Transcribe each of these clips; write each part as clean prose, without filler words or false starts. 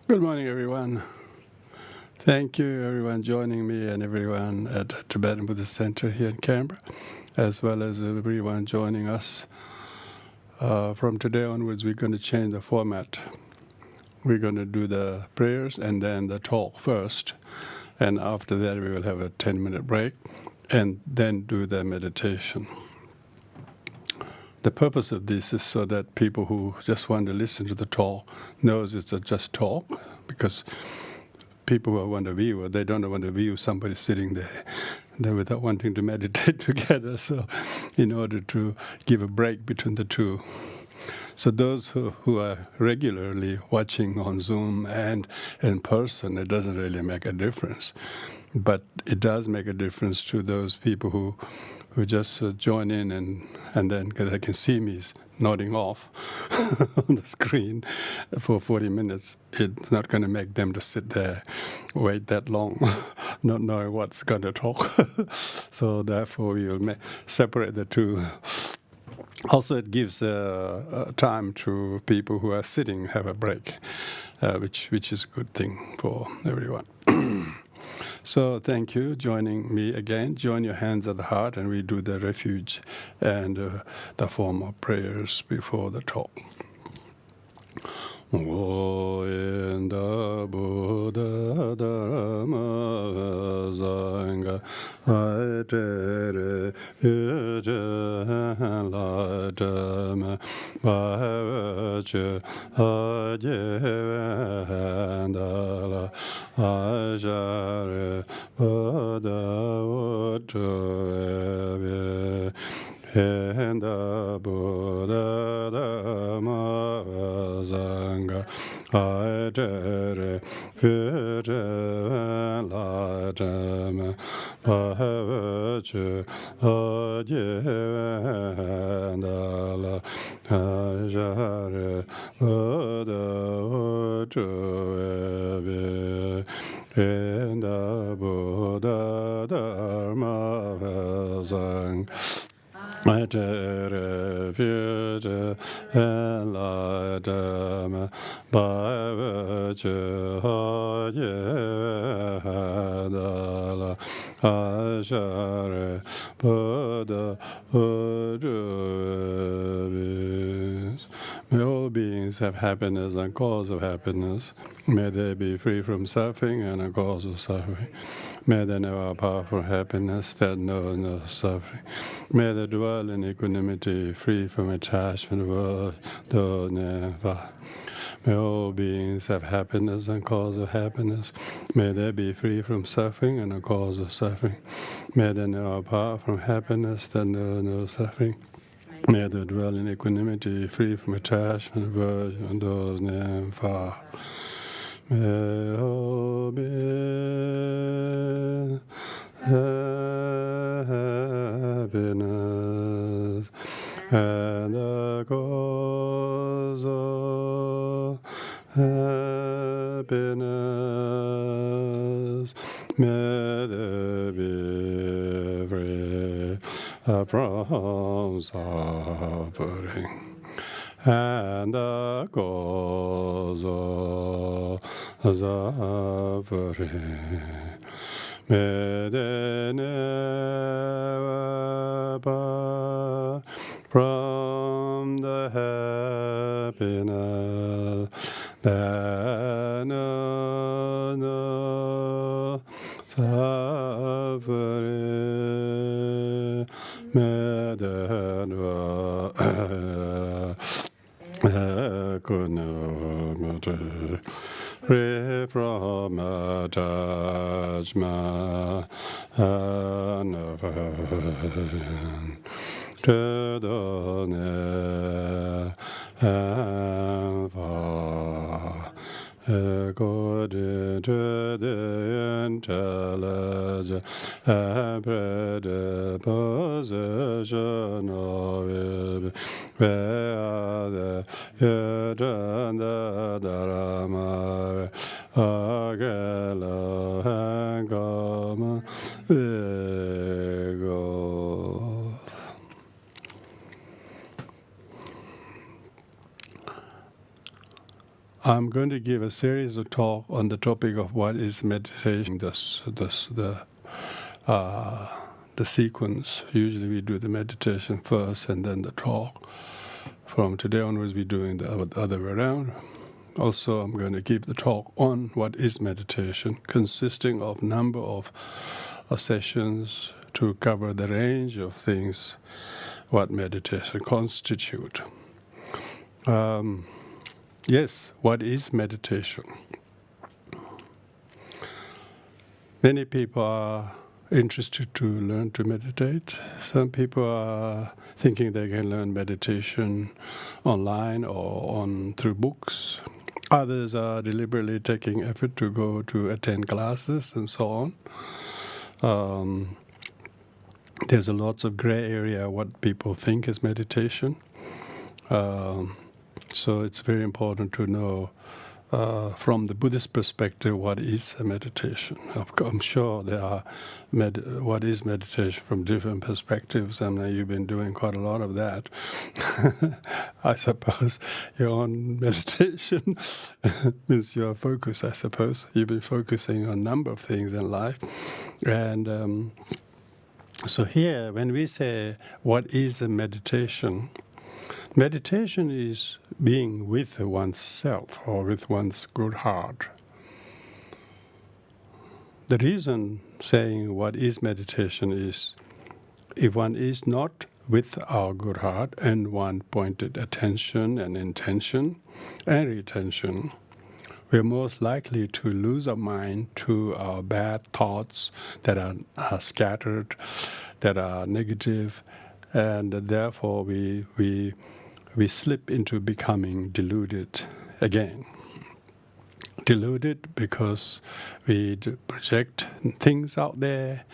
Good morning, everyone. Thank you, everyone, joining me and everyone at the Tibetan Buddhist Center here in Canberra, as well as everyone joining us. From today onwards, we're going to change the format. We're going to do the prayers and then the talk first, and after that, we will have a 10-minute break, and then do the meditation. The purpose of this is so that people who just want to listen to the talk knows it's a just talk, because people who want to view, they don't want to view somebody sitting there without wanting to meditate together. So in order to give a break between the two. So those who are regularly watching on Zoom and in person, it doesn't really make a difference. But it does make a difference to those people who just join in and then they can see me nodding off on the screen for 40 minutes. It's not going to make them to sit there, wait that long, not knowing what's going to talk. So therefore we will separate the two. Also, it gives time to people who are sitting have a break, which is a good thing for everyone. So thank you, joining me again. Join your hands at the heart, and we do the refuge and the form of prayers before the talk. Govinda Buddha Dharma Sangha Aitere Fuja Dharma Bhavacha Ajevandala Ajare Buddha Uttave Henda Buddha Dhamma Sangha Aitere Fuja Dhamma Bhavacha Ajevandala Ajare Buddha Uttave Henda Buddha Dhamma Sangha Aitere Fuja Dhamma Bhavacha Ajevandala Ajare Buddha Uttave. May all beings have happiness and cause of happiness. May they be free from suffering and a cause of suffering. May they never part from happiness that knows no suffering. May they dwell in equanimity, free from attachment, world, though never. May all beings have happiness and cause of happiness. May they be free from suffering and a cause of suffering. May they never part from happiness that knows no suffering. May they dwell in equanimity, free from attachment, aversion, those near far. May all beings have happiness and the cause of happiness. May they be free from suffering and the cause of suffering. May they never part from the happiness that knows no suffering. May they dwell equanimity, free from attachment and aversion to the near and far. According to the intelligence and predisposition of it, where the yet the Dharma Agelo and Gama Vigo. I'm going to give a series of talks on the topic of what is meditation. The sequence. Usually we do the meditation first and then the talk. From today onwards, we're doing the other way around. Also, I'm going to give the talk on what is meditation, consisting of number of sessions to cover the range of things what meditation constitute. Yes, what is meditation? Many people are interested to learn to meditate. Some people are thinking they can learn meditation online or through books. Others are deliberately taking effort to go to attend classes and so on. There's a lots of gray area what people think is meditation. So it's very important to know from the Buddhist perspective what is a meditation. I'm sure there are what is meditation from different perspectives, and you've been doing quite a lot of that. I suppose your own meditation means your focus, I suppose. You've been focusing on a number of things in life. And so here, when we say what is a meditation, meditation is being with oneself or with one's good heart. The reason saying what is meditation is if one is not with our good heart and one pointed attention and intention and retention, we're most likely to lose our mind to our bad thoughts that are scattered, that are negative, and therefore we slip into becoming deluded again. Deluded because we project things out there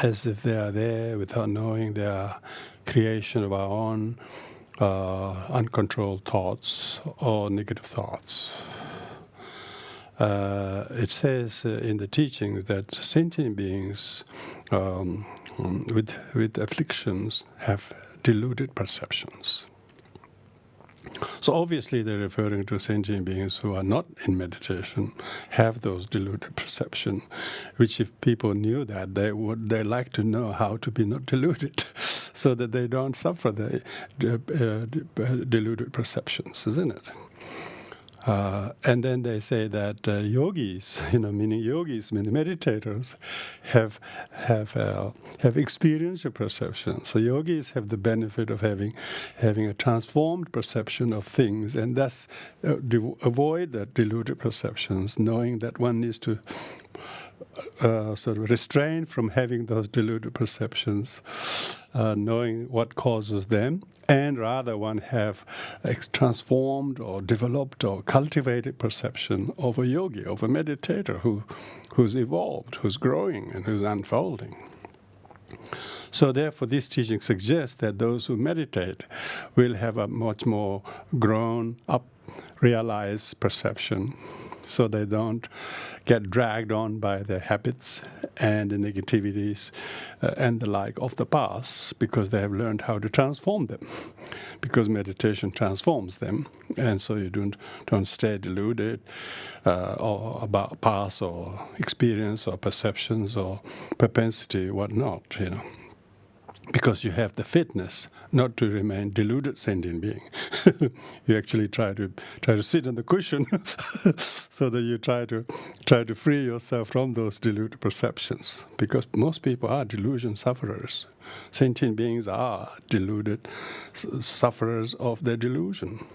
as if they are there without knowing they are creation of our own uncontrolled thoughts or negative thoughts. It says in the teachings that sentient beings with afflictions have deluded perceptions. So obviously they're referring to sentient beings who are not in meditation, have those deluded perception, which if people knew that, they like to know how to be not deluded, so that they don't suffer the deluded perceptions, isn't it? And then they say that yogis, meaning yogis, meaning meditators, have experienced a perception. So yogis have the benefit of having a transformed perception of things, and thus avoid the deluded perceptions, knowing that one needs to sort of restrain from having those deluded perceptions, knowing what causes them, and rather one have transformed or developed or cultivated perception of a yogi, of a meditator who's evolved, who's growing, and who's unfolding. So therefore this teaching suggests that those who meditate will have a much more grown up, realized perception, so they don't get dragged on by the habits and the negativities and the like of the past, because they have learned how to transform them, because meditation transforms them, and so you don't stay deluded or about past or experience or perceptions or propensity, whatnot, because you have the fitness not to remain deluded sentient being. You actually try to sit on the cushion so that you try to free yourself from those deluded perceptions, because most people are delusion sufferers. Sentient beings are deluded sufferers of their delusion.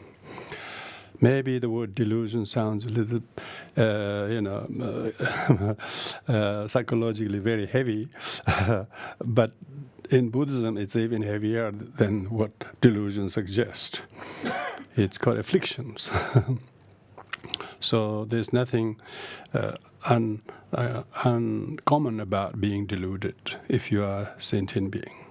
Maybe the word delusion sounds a little, psychologically very heavy, but in Buddhism, it's even heavier than what delusion suggests. It's called afflictions. So there's nothing uncommon about being deluded if you are a sentient being.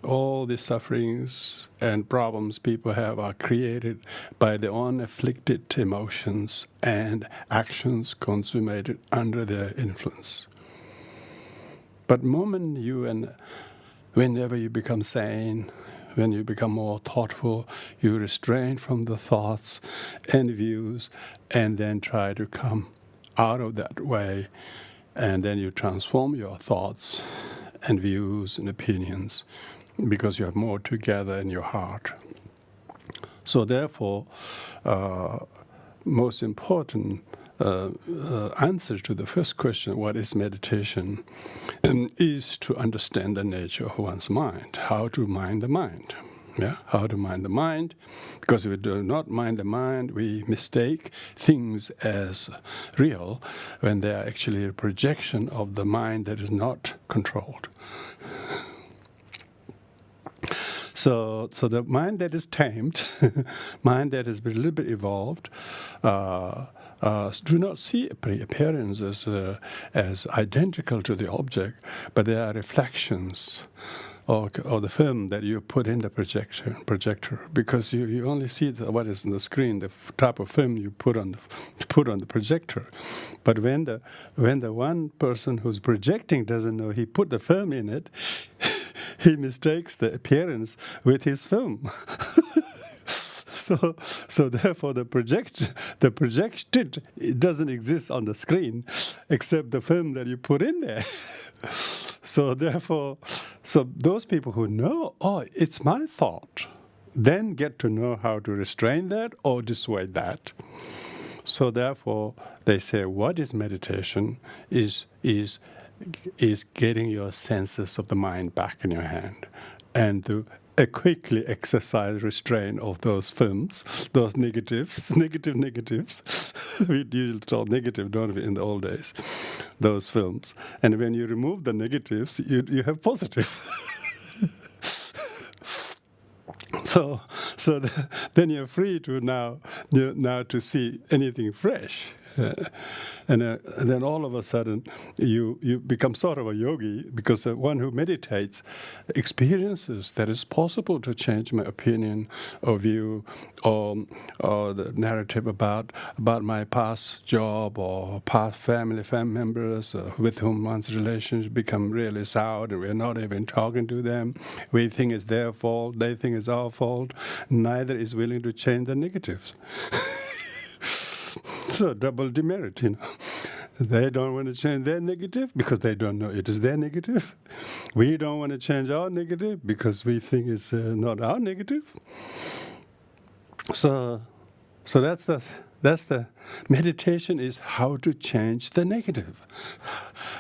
All the sufferings and problems people have are created by their own afflicted emotions and actions consummated under their influence. But whenever you become sane, When you become more thoughtful, you restrain from the thoughts and views, and then try to come out of that way, and then you transform your thoughts and views and opinions because you have more together in your heart. So therefore, most important answer to the first question, what is meditation, is to understand the nature of one's mind, how to mind the mind. Yeah, how to mind the mind, because if we do not mind the mind, we mistake things as real when they are actually a projection of the mind that is not controlled. So the mind that is tamed, mind that has been a little bit evolved, do not see appearances as identical to the object, but they are reflections or the film that you put in the projector, because you only see what is on the screen, the type of film you put on the projector. But when the one person who's projecting doesn't know he put the film in it, he mistakes the appearance with his film. So therefore the projected, it doesn't exist on the screen except the film that you put in there. So therefore, those people who know, oh, it's my thought, then get to know how to restrain that or dissuade that. So therefore, they say, what is meditation? Is getting your senses of the mind back in your hand, and to quickly exercise restraint of those films, those negatives. We usually talk negative, don't we, in the old days, those films. And when you remove the negatives, you have positive. Then you're free to now to see anything fresh. And then all of a sudden you become sort of a yogi, because the one who meditates experiences that it's possible to change my opinion or view or the narrative about my past job or past family members with whom one's relations become really sour and we're not even talking to them. We think it's their fault, they think it's our fault. Neither is willing to change the negatives. So double demerit, They don't want to change their negative because they don't know it is their negative. We don't want to change our negative because we think it's not our negative. So that's the meditation, is how to change the negative.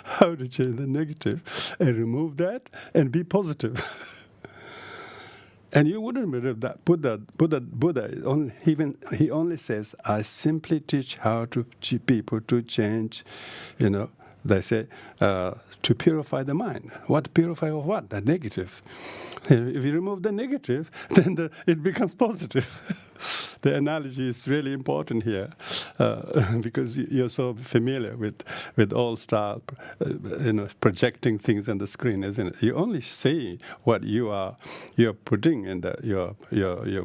How to change the negative and remove that and be positive. And you wouldn't believe that Buddha he only says, I simply teach how to people to change, they say, to purify the mind. What purify of what? The negative. If you remove the negative, then it becomes positive. The analogy is really important here, because you're so familiar with old style, projecting things on the screen, isn't it? You only see what you're putting in your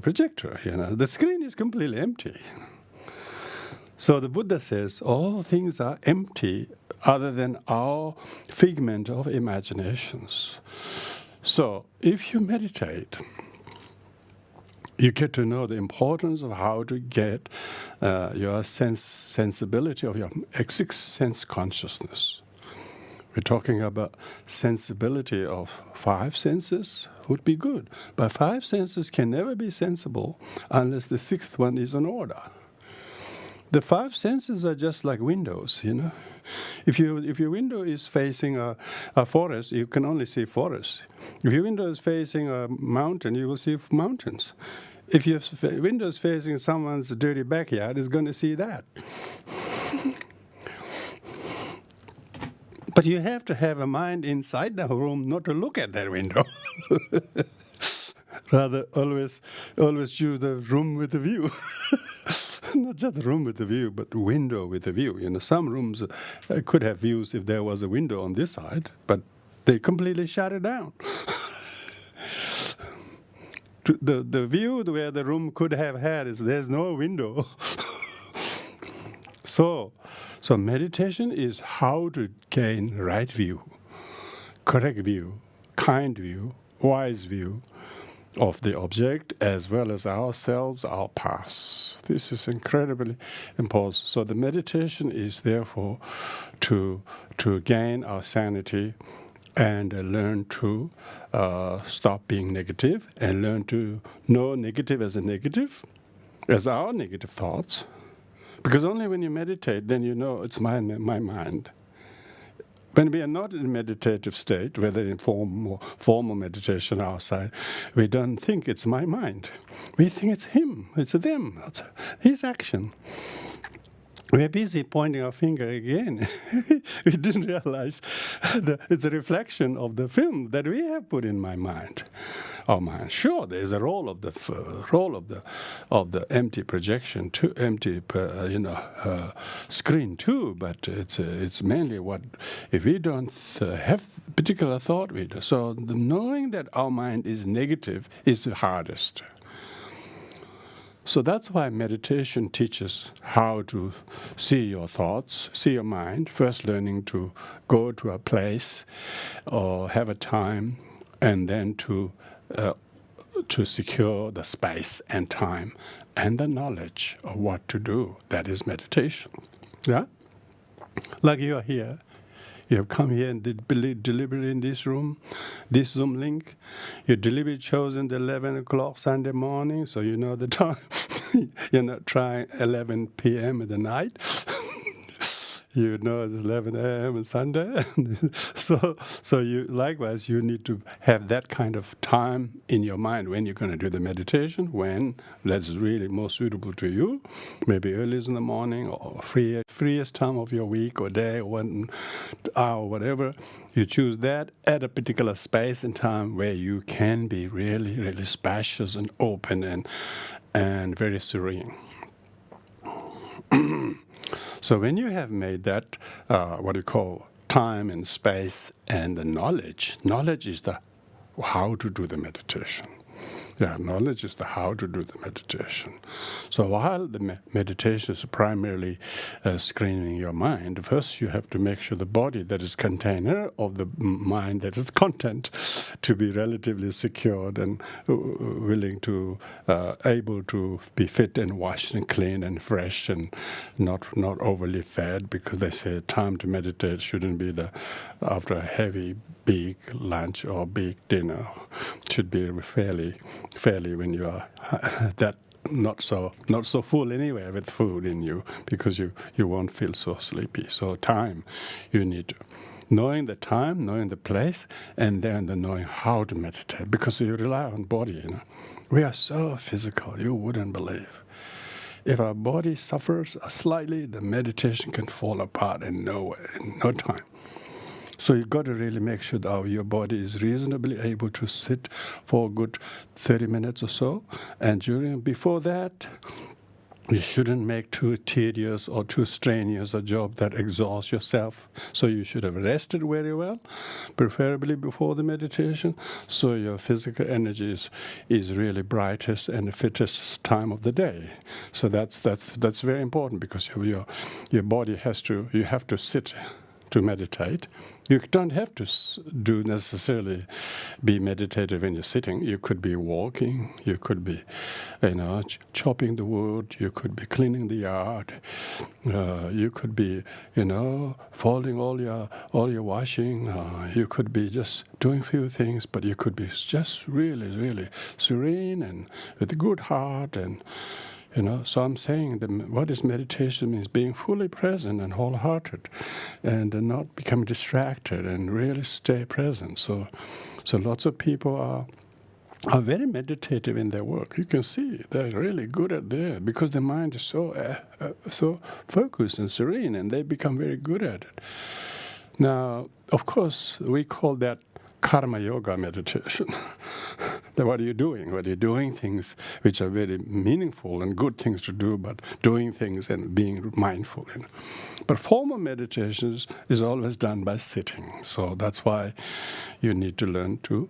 projector. The screen is completely empty. So the Buddha says all things are empty other than our figment of imaginations. So if you meditate, you get to know the importance of how to get your sensibility of your sixth sense consciousness. We're talking about sensibility of 5 senses would be good, but 5 senses can never be sensible unless the 6th one is in order. The 5 senses are just like windows, If your window is facing a forest, you can only see forest. If your window is facing a mountain, you will see mountains. If your window is facing someone's dirty backyard, it's going to see that. But you have to have a mind inside the room not to look at that window. Rather, always choose the room with a view. Not just a room with a view, but window with a view. Some rooms could have views if there was a window on this side, but they completely shut it down. The view where the room could have had is there's no window. So meditation is how to gain right view, correct view, kind view, wise view, of the object as well as ourselves, our past. This is incredibly important. So the meditation is therefore to gain our sanity and learn to stop being negative and learn to know negative, as our negative thoughts. Because only when you meditate, then you know it's my mind. When we are not in a meditative state, whether in formal meditation outside, we don't think it's my mind. We think it's him, it's them, it's his action. We're busy pointing our finger again. We didn't realize that it's a reflection of the film that we have put in my mind. Our mind. Sure, there's a role of the empty projection, screen too. But it's mainly what if we don't have particular thought we do. So the knowing that our mind is negative is the hardest. So that's why meditation teaches how to see your thoughts, see your mind, first learning to go to a place or have a time, and then to secure the space and time and the knowledge of what to do. That is meditation. Yeah? Like you are here. You have come here and deliberately in this room, this Zoom link. You deliberately chosen the 11 o'clock Sunday morning, so you know the time. You're not trying 11 p.m. in the night. You know it's 11 a.m. on Sunday. so you likewise, you need to have that kind of time in your mind when you're going to do the meditation, when that's really more suitable to you, maybe early in the morning or freest time of your week or day, 1 hour, whatever. You choose that at a particular space and time where you can be really, really spacious and open and very serene. So when you have made that, what you call time and space and the knowledge is the how to do the meditation. Yeah, knowledge is the how to do the meditation. So while the meditation is primarily screening your mind, first you have to make sure the body that is container of the mind that is content to be relatively secured and willing to, able to be fit and washed and clean and fresh and not overly fed, because they say time to meditate shouldn't be after a heavy big lunch or big dinner. It should be fairly when you are that not so full anyway with food in you, because you won't feel so sleepy. So time, you need to knowing the time, knowing the place, and then knowing how to meditate, because you rely on body. We are so physical, you wouldn't believe. If our body suffers slightly, the meditation can fall apart in no time. So you've got to really make sure that your body is reasonably able to sit for a good 30 minutes or so. And before that, you shouldn't make too tedious or too strenuous a job that exhausts yourself. So you should have rested very well, preferably before the meditation, so your physical energy is really brightest and the fittest time of the day. So that's very important, because your body you have to sit to meditate. You don't have to necessarily be meditative when you're sitting. You could be walking. You could be, chopping the wood. You could be cleaning the yard. You could be, folding all your washing. You could be just doing a few things, but you could be just really, really serene and with a good heart and. So I'm saying what is meditation means being fully present and wholehearted, and not become distracted and really stay present. So lots of people are very meditative in their work. You can see they're really good at that, because their mind is so focused and serene, and they become very good at it. Now, of course, we call that karma yoga meditation. Then what are you doing? Well, you're doing things which are very meaningful and good things to do, but doing things and being mindful. But formal meditations is always done by sitting. So that's why you need to learn to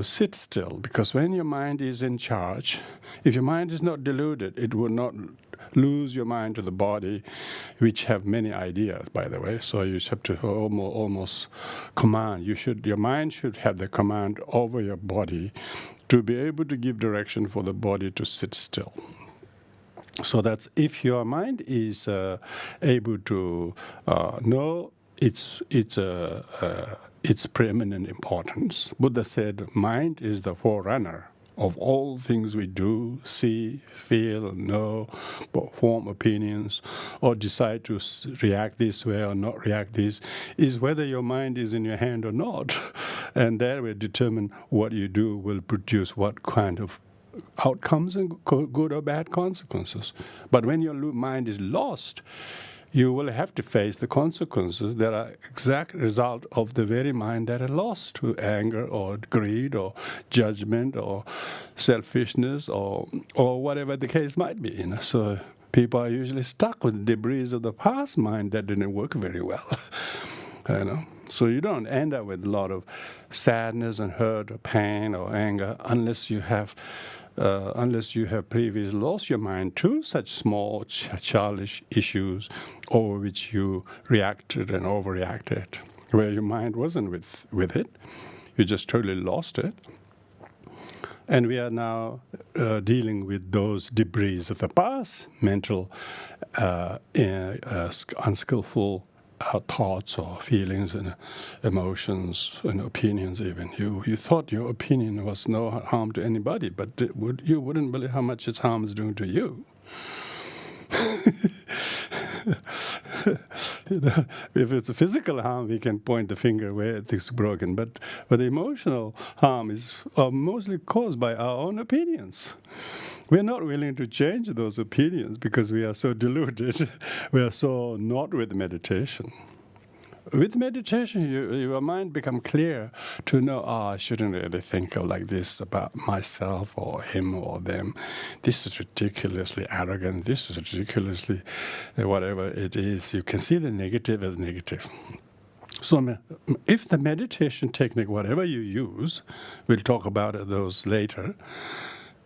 sit still. Because when your mind is in charge, if your mind is not deluded, it will not lose your mind to the body, which have many ideas, by the way. So you have to almost command. Your mind should have the command over your body to be able to give direction for the body to sit still. So that's if your mind is able to know its preeminent importance. Buddha said, mind is the forerunner of all things we do, see, feel, know, form opinions, or decide to react this way or not react this, is whether your mind is in your hand or not. And that will determine what you do will produce what kind of outcomes and good or bad consequences. But when your mind is lost, you will have to face the consequences that are exact result of the very mind that are lost to anger or greed or judgment or selfishness or whatever the case might be. So people are usually stuck with debris of the past mind that didn't work very well. So you don't end up with a lot of sadness and hurt or pain or anger unless you have previously lost your mind to such small childish issues over which you reacted and overreacted, where your mind wasn't with it. You just totally lost it. And we are now dealing with those debris of the past, mental, unskillful thoughts or feelings and emotions and opinions even. You thought your opinion was no harm to anybody, but you wouldn't believe how much its harm is doing to you. If it's a physical harm, we can point the finger where it's broken, but the emotional harm is mostly caused by our own opinions. We're not willing to change those opinions because we are so deluded. We are so not with meditation. With meditation, your mind becomes clear to know, I shouldn't really think of like this about myself or him or them. This is ridiculously arrogant. This is ridiculously whatever it is. You can see the negative as negative. So if the meditation technique, whatever you use, we'll talk about those later,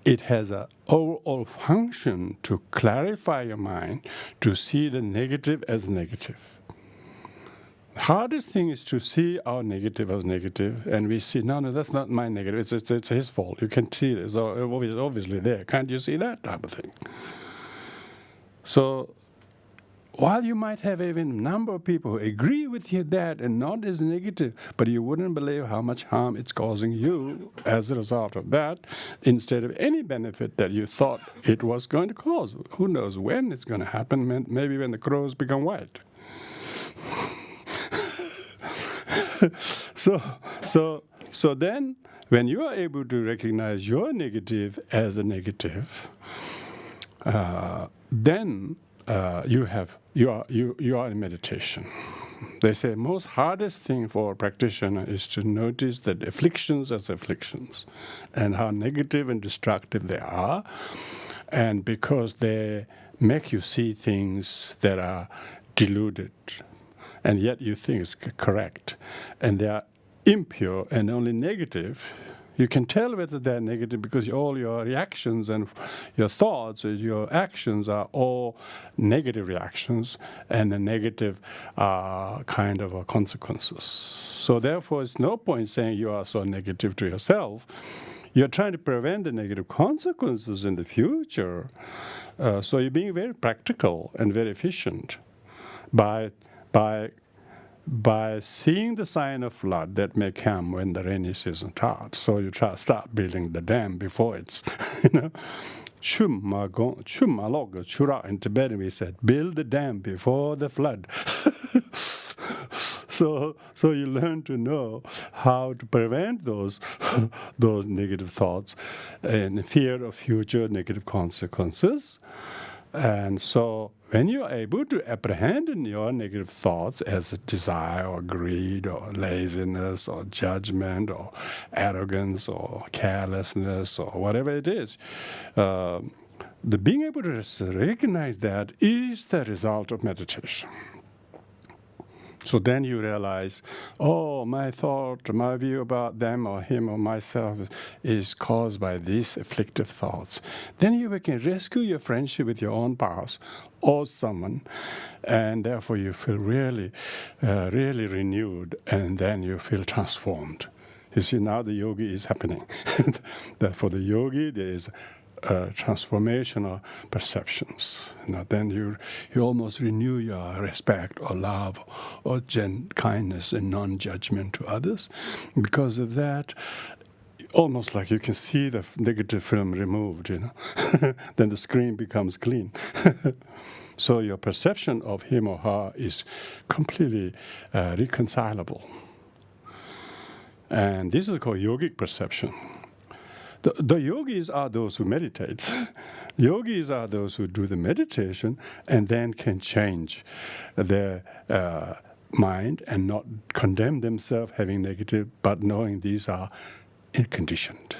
it has an overall function to clarify your mind, to see the negative as negative. The hardest thing is to see our negative as negative, and we see, no, that's not my negative, it's his fault. You can see it, it's obviously there. Can't you see that type of thing? So while you might have even a number of people who agree with you that and not as negative, but you wouldn't believe how much harm it's causing you as a result of that, instead of any benefit that you thought it was going to cause. Who knows when it's going to happen, maybe when the crows become white. So then, when you are able to recognize your negative as a negative, then you are in meditation. They say most hardest thing for a practitioner is to notice that afflictions as afflictions, and how negative and destructive they are, and because they make you see things that are deluded, and yet you think it's correct, and they are impure and only negative. You can tell whether they're negative because all your reactions and your thoughts and your actions are all negative reactions and a negative kind of consequences. So therefore, it's no point saying you are so negative to yourself. You're trying to prevent the negative consequences in the future. So you're being very practical and very efficient by seeing the sign of flood that may come when the rainy season starts. So you start building the dam before it's, Chum malog chura in Tibetan we said, build the dam before the flood. So you learn to know how to prevent those negative thoughts and fear of future negative consequences. And so when you are able to apprehend in your negative thoughts as a desire or greed or laziness or judgment or arrogance or carelessness or whatever it is, the being able to recognize that is the result of meditation. So then you realize, oh, my thought, my view about them or him or myself is caused by these afflictive thoughts. Then you can rescue your friendship with your own past or someone, and therefore you feel really, really renewed, and then you feel transformed. You see, now the yogi is happening. That for the yogi, there is transformational perceptions. Then you almost renew your respect or love or kindness and non-judgment to others. Because of that, almost like you can see the negative film removed, then the screen becomes clean. So your perception of him or her is completely reconcilable. And this is called yogic perception. The yogis are those who meditate. Yogis are those who do the meditation and then can change their mind and not condemn themselves having negative, but knowing these are conditioned.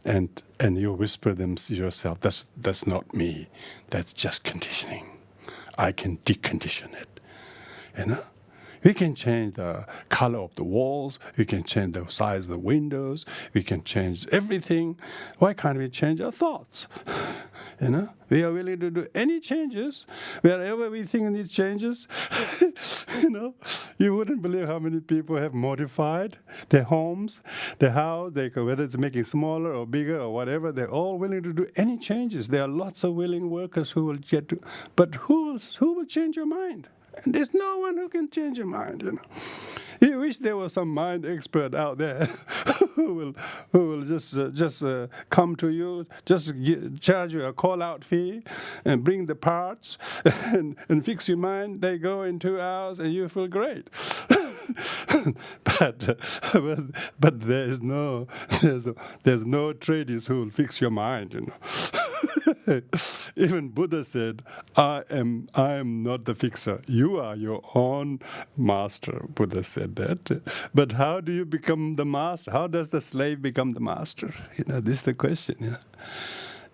And you whisper them to yourself, that's not me, that's just conditioning. I can decondition it. We can change the color of the walls. We can change the size of the windows. We can change everything. Why can't we change our thoughts? We are willing to do any changes wherever we think these changes. You wouldn't believe how many people have modified their homes, their house, whether it's making smaller or bigger or whatever. They're all willing to do any changes. There are lots of willing workers who will get to. But who will change your mind? And there's no one who can change your mind, You wish there was some mind expert out there who will just come to you, just charge you a call-out fee, and bring the parts and fix your mind. They go in 2 hours, and you feel great. but there's no tradies who will fix your mind, Even Buddha said, I am not the fixer. You are your own master. Buddha said that. But how do you become the master? How does the slave become the master? This is the question.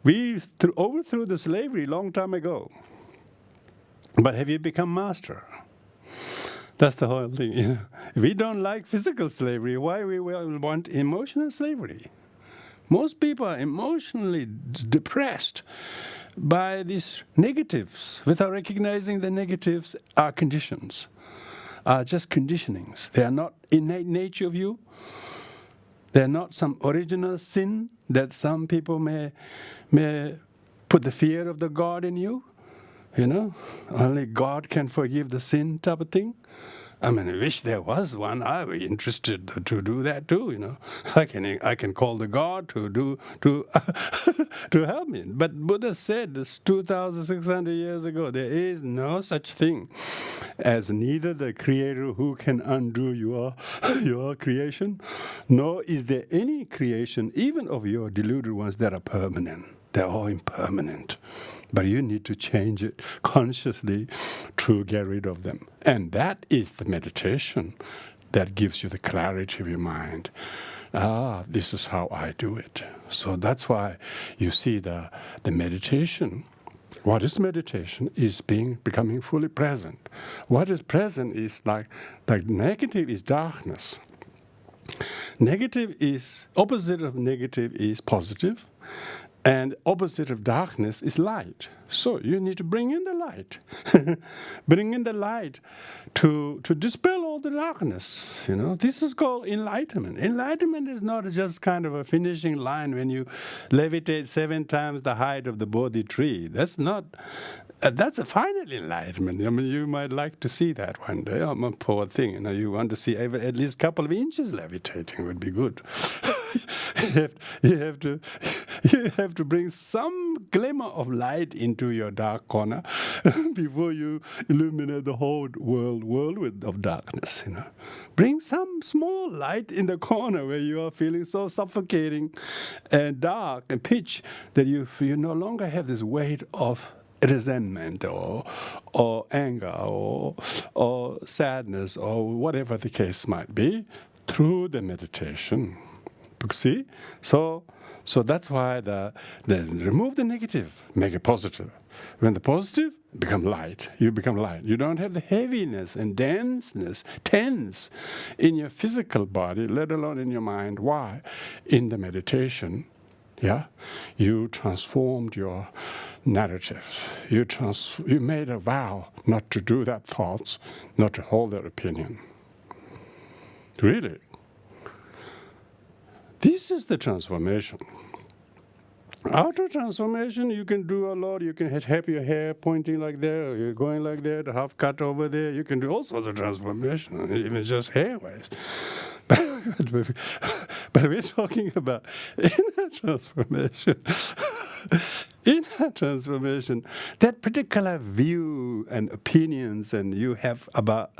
We overthrew the slavery a long time ago. But have you become master? That's the whole thing. If we don't like physical slavery, why we will want emotional slavery? Most people are emotionally depressed by these negatives without recognizing the negatives are conditions, are just conditionings. They are not innate nature of you. They are not some original sin that some people may put the fear of the God in you. Only God can forgive the sin type of thing. I wish there was one. I'd be interested to do that too. I can call the God to help me. But Buddha said this 2,600 years ago, there is no such thing as neither the Creator who can undo your creation, nor is there any creation, even of your deluded ones, that are permanent. They're all impermanent. But you need to change it consciously to get rid of them. And that is the meditation that gives you the clarity of your mind. This is how I do it. So that's why you see the meditation. What is meditation is becoming fully present. What is present is like negative is darkness. Opposite of negative is positive. And opposite of darkness is light. So you need to bring in the light. Bring in the light to dispel all the darkness. This is called enlightenment. Enlightenment is not just kind of a finishing line when you levitate 7 times the height of the Bodhi tree. That's not. That's a final enlightenment. You might like to see that one day. I'm a poor thing. You want to see at least a couple of inches levitating would be good. You have to bring some glimmer of light into your dark corner before you illuminate the whole world of darkness. Bring some small light in the corner where you are feeling so suffocating and dark and pitch that you no longer have this weight of resentment or anger or sadness or whatever the case might be through the meditation. See? So So that's why then remove the negative, make it positive. When the positive, become light. You become light. You don't have the heaviness and denseness, tense in your physical body, let alone in your mind. Why? In the meditation, you transformed your narrative. You made a vow not to do that thoughts, not to hold that opinion. Really. This is the transformation. Outer transformation, you can do a lot. You can have your hair pointing like that, or you're going like that, half cut over there. You can do all sorts of transformation, even just hair-wise. But we're talking about inner transformation. Inner transformation, that particular view and opinions and you have about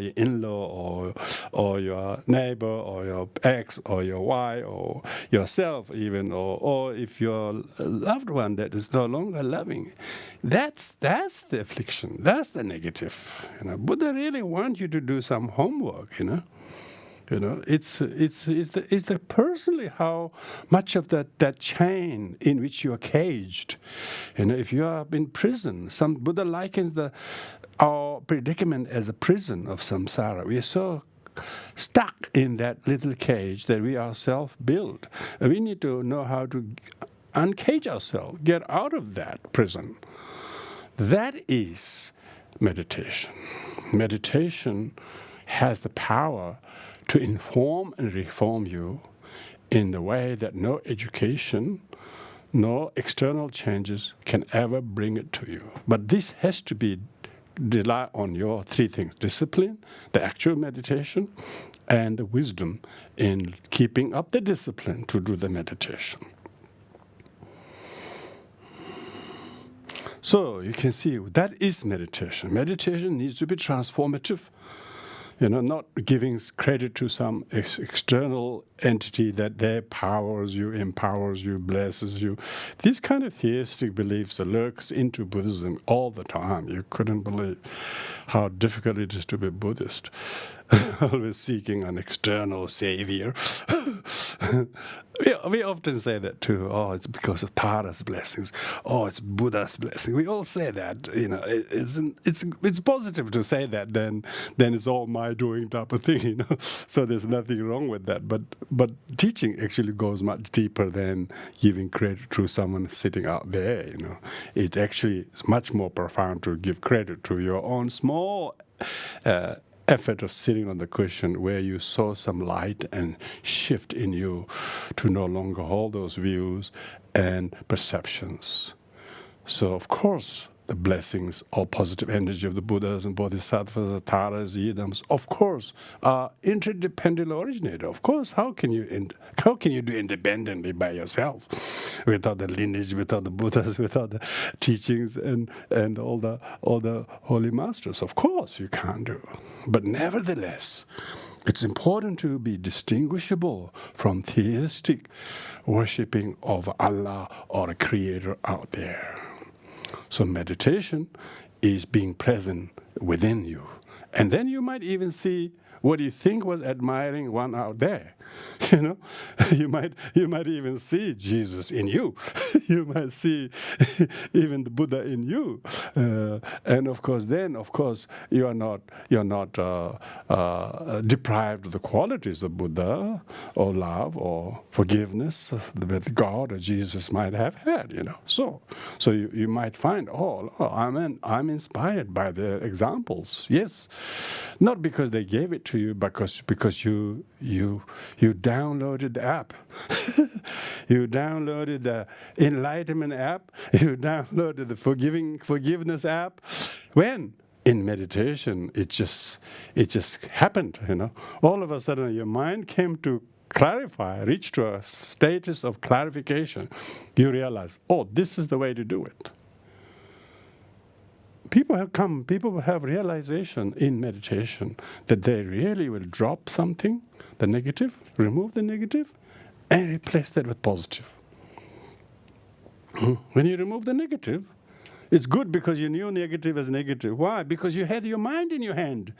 your in-law or your neighbor or your ex or your wife or yourself even, or if your loved one that is no longer loving, that's the affliction, that's the negative. Buddha really wants you to do some homework. It's the personally how much of that chain in which you are caged. If you are in prison, some Buddha likens our predicament as a prison of samsara. We are so stuck in that little cage that we ourselves build. We need to know how to uncage ourselves, get out of that prison. That is meditation. Meditation has the power to inform and reform you in the way that no education, no external changes can ever bring it to you. But this has to rely on your three things: discipline, the actual meditation, and the wisdom in keeping up the discipline to do the meditation. So you can see that is meditation. Meditation needs to be transformative. Not giving credit to some external entity that there powers you, empowers you, blesses you. These kind of theistic beliefs lurks into Buddhism all the time. You couldn't believe how difficult it is to be Buddhist. Always seeking an external savior. We often say that too. Oh, it's because of Tara's blessings. Oh, it's Buddha's blessing. We all say that. It's positive to say that. Then it's all my doing type of thing. So there's nothing wrong with that. But teaching actually goes much deeper than giving credit to someone sitting out there. It actually is much more profound to give credit to your own small effort of sitting on the cushion where you saw some light and shift in you to no longer hold those views and perceptions. So, of course, the blessings or positive energy of the Buddhas and Bodhisattvas, Taras, Yidams, of course, are interdependently originated. Of course, how can you do independently by yourself, without the lineage, without the Buddhas, without the teachings and all the holy masters? Of course, you can't do. But nevertheless, it's important to be distinguishable from theistic worshipping of Allah or a creator out there. So meditation is being present within you. And then you might even see what you think was admiring one out there. You might even see Jesus in you. You might see even the Buddha in you. And of course, you are not deprived of the qualities of Buddha or love or forgiveness that God or Jesus might have had. So you might find, I'm inspired by their examples. Yes, not because they gave it to you, because you downloaded the app. You downloaded the enlightenment app. You downloaded the forgiveness app. When? In meditation, it just happened, All of a sudden, your mind came to clarify, reach to a status of clarification. You realize, this is the way to do it. People have realization in meditation that they really will drop something, the negative, remove the negative, and replace that with positive. When you remove the negative, it's good because you knew negative as negative. Why? Because you had your mind in your hand.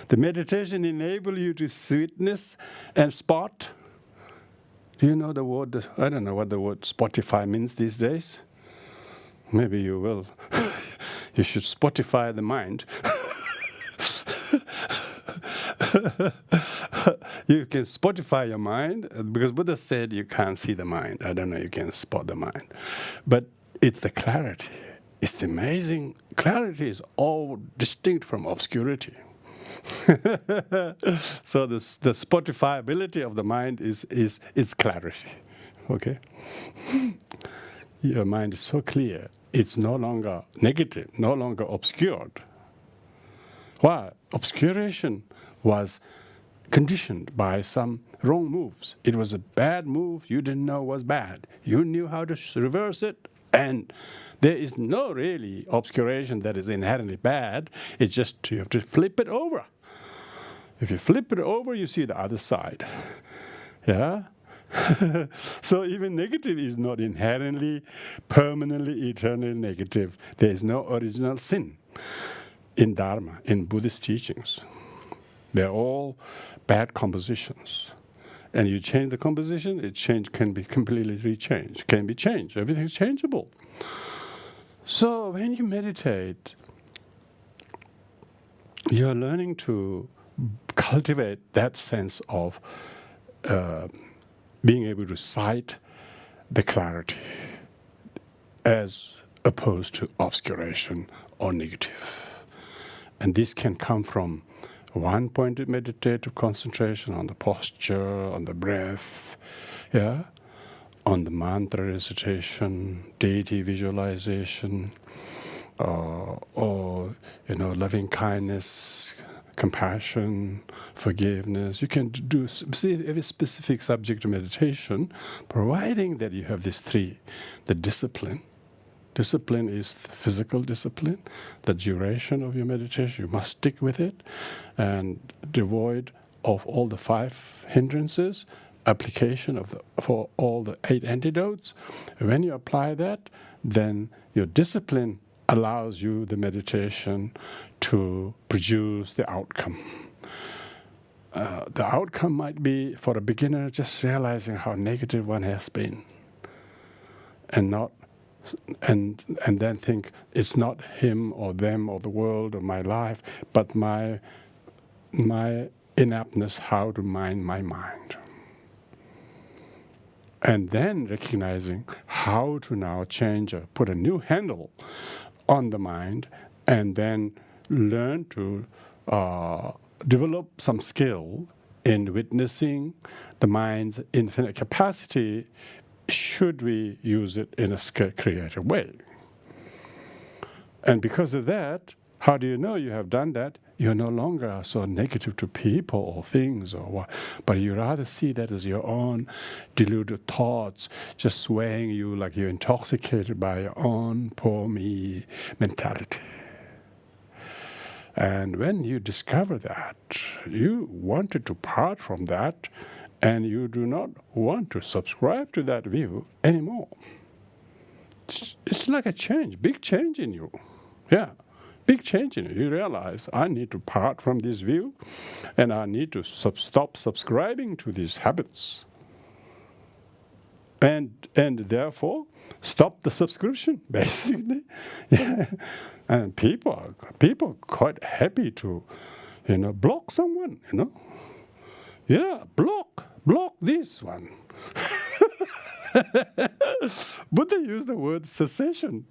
The meditation enables you to witness and spot Do you know the word? I don't know what the word Spotify means these days. Maybe you will. You should Spotify the mind. You can Spotify your mind, because Buddha said you can't see the mind. I don't know, you can spot the mind. But it's the clarity. It's the amazing. Clarity is all distinct from obscurity. So the Spotifyability of the mind is its clarity. Okay? Your mind is so clear. It's no longer negative, no longer obscured. Why? Obscuration was conditioned by some wrong moves. It was a bad move you didn't know was bad. You knew how to reverse it, and there is no really obscuration that is inherently bad. It's just you have to flip it over. If you flip it over, you see the other side. Yeah? So even negative is not inherently, permanently, eternally negative. There is no original sin in Dharma, in Buddhist teachings. They're all bad compositions. And you change the composition, can be completely rechanged, can be changed. Everything's changeable. So when you meditate, you're learning to cultivate that sense of being able to sight the clarity as opposed to obscuration or negative. And this can come from one-pointed meditative concentration on the posture, on the breath, yeah, on the mantra recitation, deity visualization, or loving kindness, compassion, forgiveness. You can do every specific subject of meditation, providing that you have these three. The discipline. Discipline is physical discipline, the duration of your meditation. You must stick with it, and devoid of all the 5 hindrances, application for all the 8 antidotes. When you apply that, then your discipline allows you, the meditation, to produce the outcome. The outcome might be, for a beginner, just realizing how negative one has been, and then think it's not him or them or the world or my life, but my inaptness how to mind my mind. And then recognizing how to now change or put a new handle on the mind, and then learn to develop some skill in witnessing the mind's infinite capacity, should we use it in a creative way. And because of that, how do you know you have done that? You're no longer so negative to people or things or what, but you rather see that as your own deluded thoughts just swaying you like you're intoxicated by your own poor me mentality. And when you discover that, you wanted to part from that, and you do not want to subscribe to that view anymore. It's like a change, big change in you. Yeah, big change in you. You realize, I need to part from this view, and I need to stop subscribing to these habits. And therefore, stop the subscription, basically. Yeah. And people are quite happy to, block someone, Yeah, block this one. Buddha used the word cessation,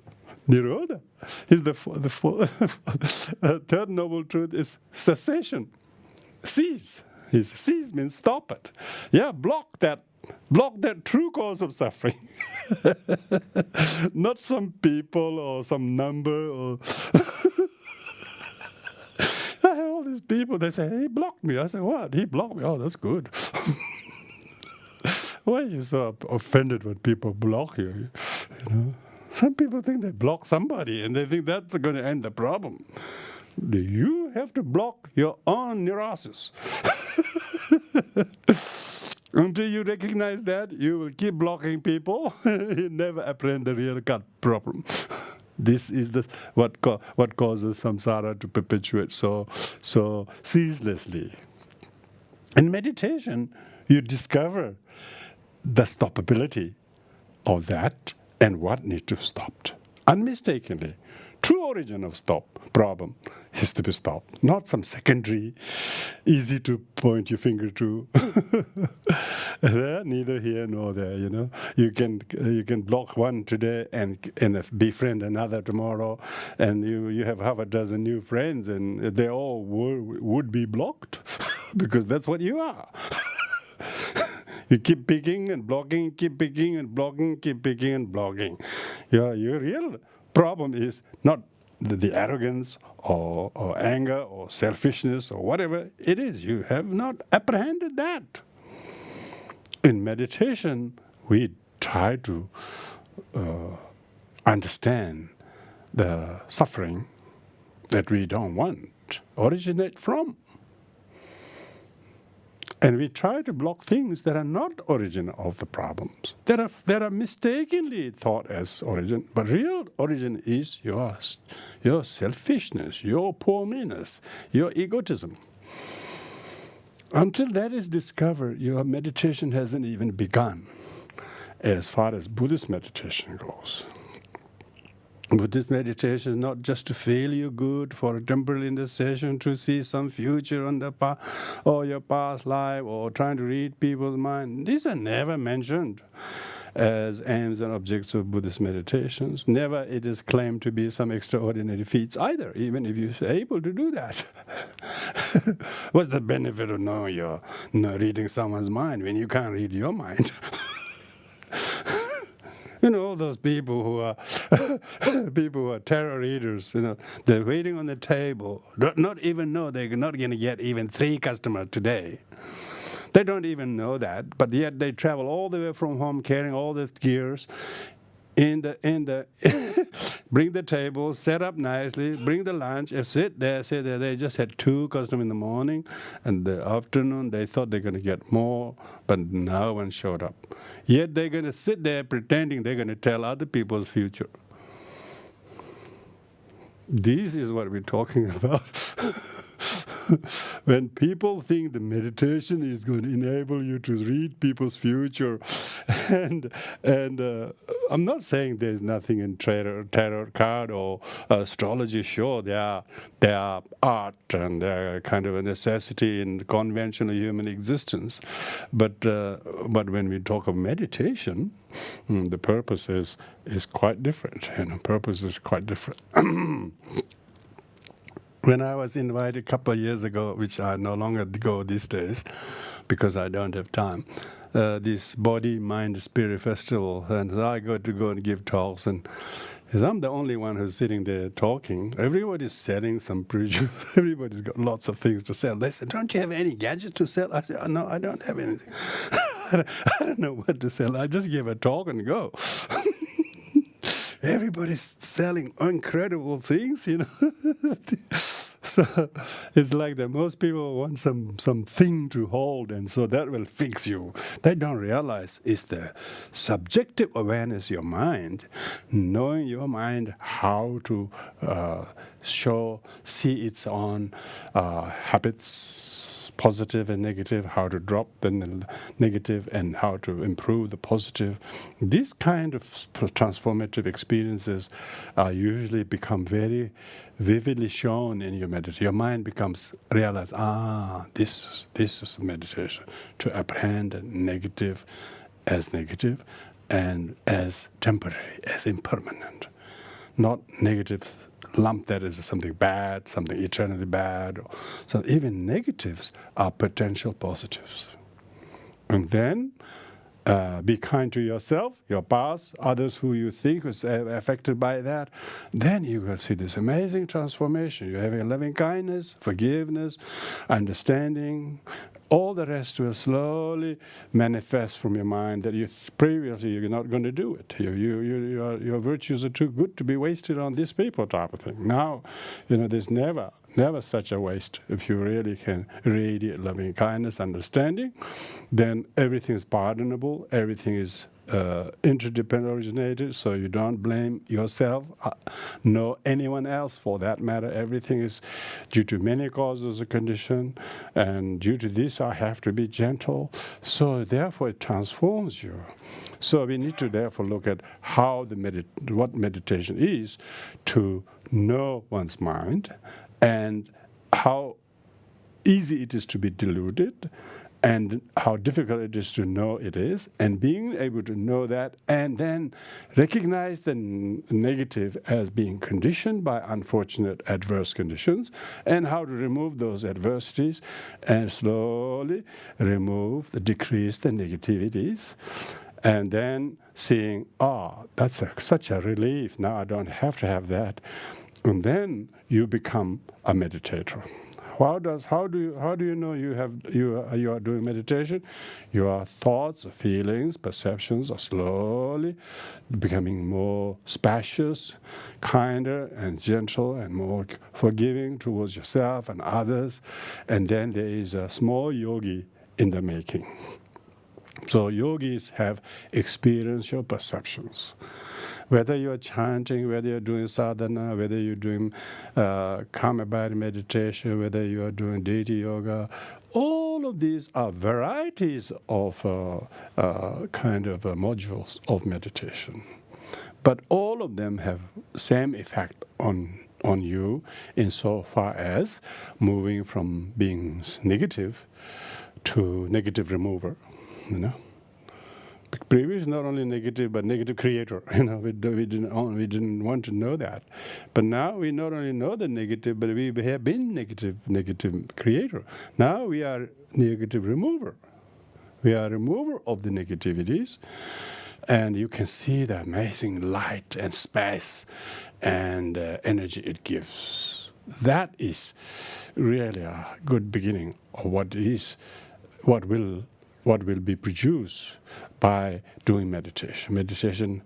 nirodha. The third noble truth is cessation. Cease. Cease means stop it. Yeah, block that true cause of suffering. Not some people or some number or I have all these people, they say, he blocked me. I say, what? He blocked me? Oh, that's good. Why are you so offended when people block you? Some people think they block somebody and they think that's going to end the problem. You have to block your own neurosis. Until you recognize that, you will keep blocking people. You never apprehend the real gut problem. This is what causes samsara to perpetuate so ceaselessly. In meditation, you discover the stoppability of that and what needs to be stopped. Unmistakably, true origin of problem is to be stopped, not some secondary, easy to point your finger to. Neither here nor there. You can block one today and befriend another tomorrow, and you have half a dozen new friends, and they all would be blocked because that's what you are. You keep picking and blocking, keep picking and blocking, keep picking and blocking. Your real problem is not the arrogance or anger or selfishness or whatever it is. You have not apprehended that. In meditation, we try to understand the suffering that we don't want originate from. And we try to block things that are not origin of the problems, that are mistakenly thought as origin, but real origin is your selfishness, your poor meanness, your egotism. Until that is discovered, your meditation hasn't even begun, as far as Buddhist meditation goes. Buddhist meditation is not just to feel you good for a temporal indecision, to see some future on the past, or your past life, or trying to read people's mind. These are never mentioned as aims and objects of Buddhist meditations. Never it is claimed to be some extraordinary feats either, even if you're able to do that. What's the benefit of knowing you're reading someone's mind when you can't read your mind? All those people who are tarot readers, they're waiting on the table, not even know they're not going to get even 3 customers today. They don't even know that, but yet they travel all the way from home carrying all the gears. Bring the table, set up nicely, bring the lunch, sit there. They just had 2 customers in the morning, and the afternoon they thought they're going to get more, but no one showed up. Yet they're going to sit there pretending they're going to tell other people's future. This is what we're talking about. When people think the meditation is going to enable you to read people's future, and I'm not saying there's nothing in tarot card or astrology. Sure, they are art and they're kind of a necessity in conventional human existence. But when we talk of meditation, the purpose is quite different. Purpose is quite different. When I was invited a couple of years ago, which I no longer go these days because I don't have time, this Body, Mind, Spirit Festival, and I go and give talks, and I'm the only one who's sitting there talking. Everybody's selling some produce. Everybody's got lots of things to sell. They said, "Don't you have any gadgets to sell?" I said, "Oh, no, I don't have anything." I don't know what to sell. I just give a talk and go. Everybody's selling incredible things, So it's like that most people want something to hold, and so that will fix you. They don't realize it's the subjective awareness of your mind, knowing your mind how to see its own habits, positive and negative, how to drop the negative and how to improve the positive. These kind of transformative experiences usually become very vividly shown in your meditation. Your mind realize, this is meditation, to apprehend negative and as temporary, as impermanent, not negative lump that is something bad, something eternally bad. So even negatives are potential positives. And then be kind to yourself, your past, others who you think was affected by that. Then you will see this amazing transformation. You have a loving kindness, forgiveness, understanding. All the rest will slowly manifest from your mind that previously you're not going to do it. Your virtues are too good to be wasted on these people type of thing. Now, there's never Never such a waste. If you really can radiate loving kindness, understanding, then everything is pardonable, everything is interdependent originated, so you don't blame yourself, nor anyone else for that matter. Everything is due to many causes or condition, and due to this I have to be gentle. So therefore it transforms you. So we need to therefore look at how what meditation is, to know one's mind, and how easy it is to be deluded, and how difficult it is to know it is, and being able to know that and then recognize the negative as being conditioned by unfortunate adverse conditions, and how to remove those adversities and slowly decrease the negativities, and then seeing, that's such a relief, now I don't have to have that. And then you become a meditator. How do you know you are doing meditation? Your thoughts, feelings, perceptions are slowly becoming more spacious, kinder and gentle, and more forgiving towards yourself and others. And then there is a small yogi in the making. So yogis have experiential perceptions. Whether you're chanting, whether you're doing sadhana, whether you're doing calm abiding meditation, whether you're doing deity yoga, all of these are varieties of modules of meditation. But all of them have same effect on you insofar as moving from being negative to negative remover, you know. Previous not only negative but negative creator. We didn't want to know that, but now we not only know the negative, but we have been negative creator. Now we are negative remover. We are remover of the negativities, and you can see the amazing light and space and energy it gives. That is really a good beginning of what will be produced by doing meditation. Meditation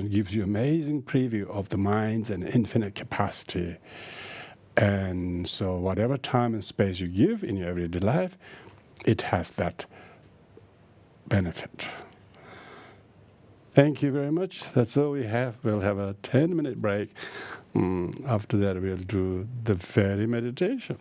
gives you amazing preview of the mind's and infinite capacity. And so whatever time and space you give in your everyday life, it has that benefit. Thank you very much. That's all we have. We'll have a 10-minute break. After that, we'll do the very meditation.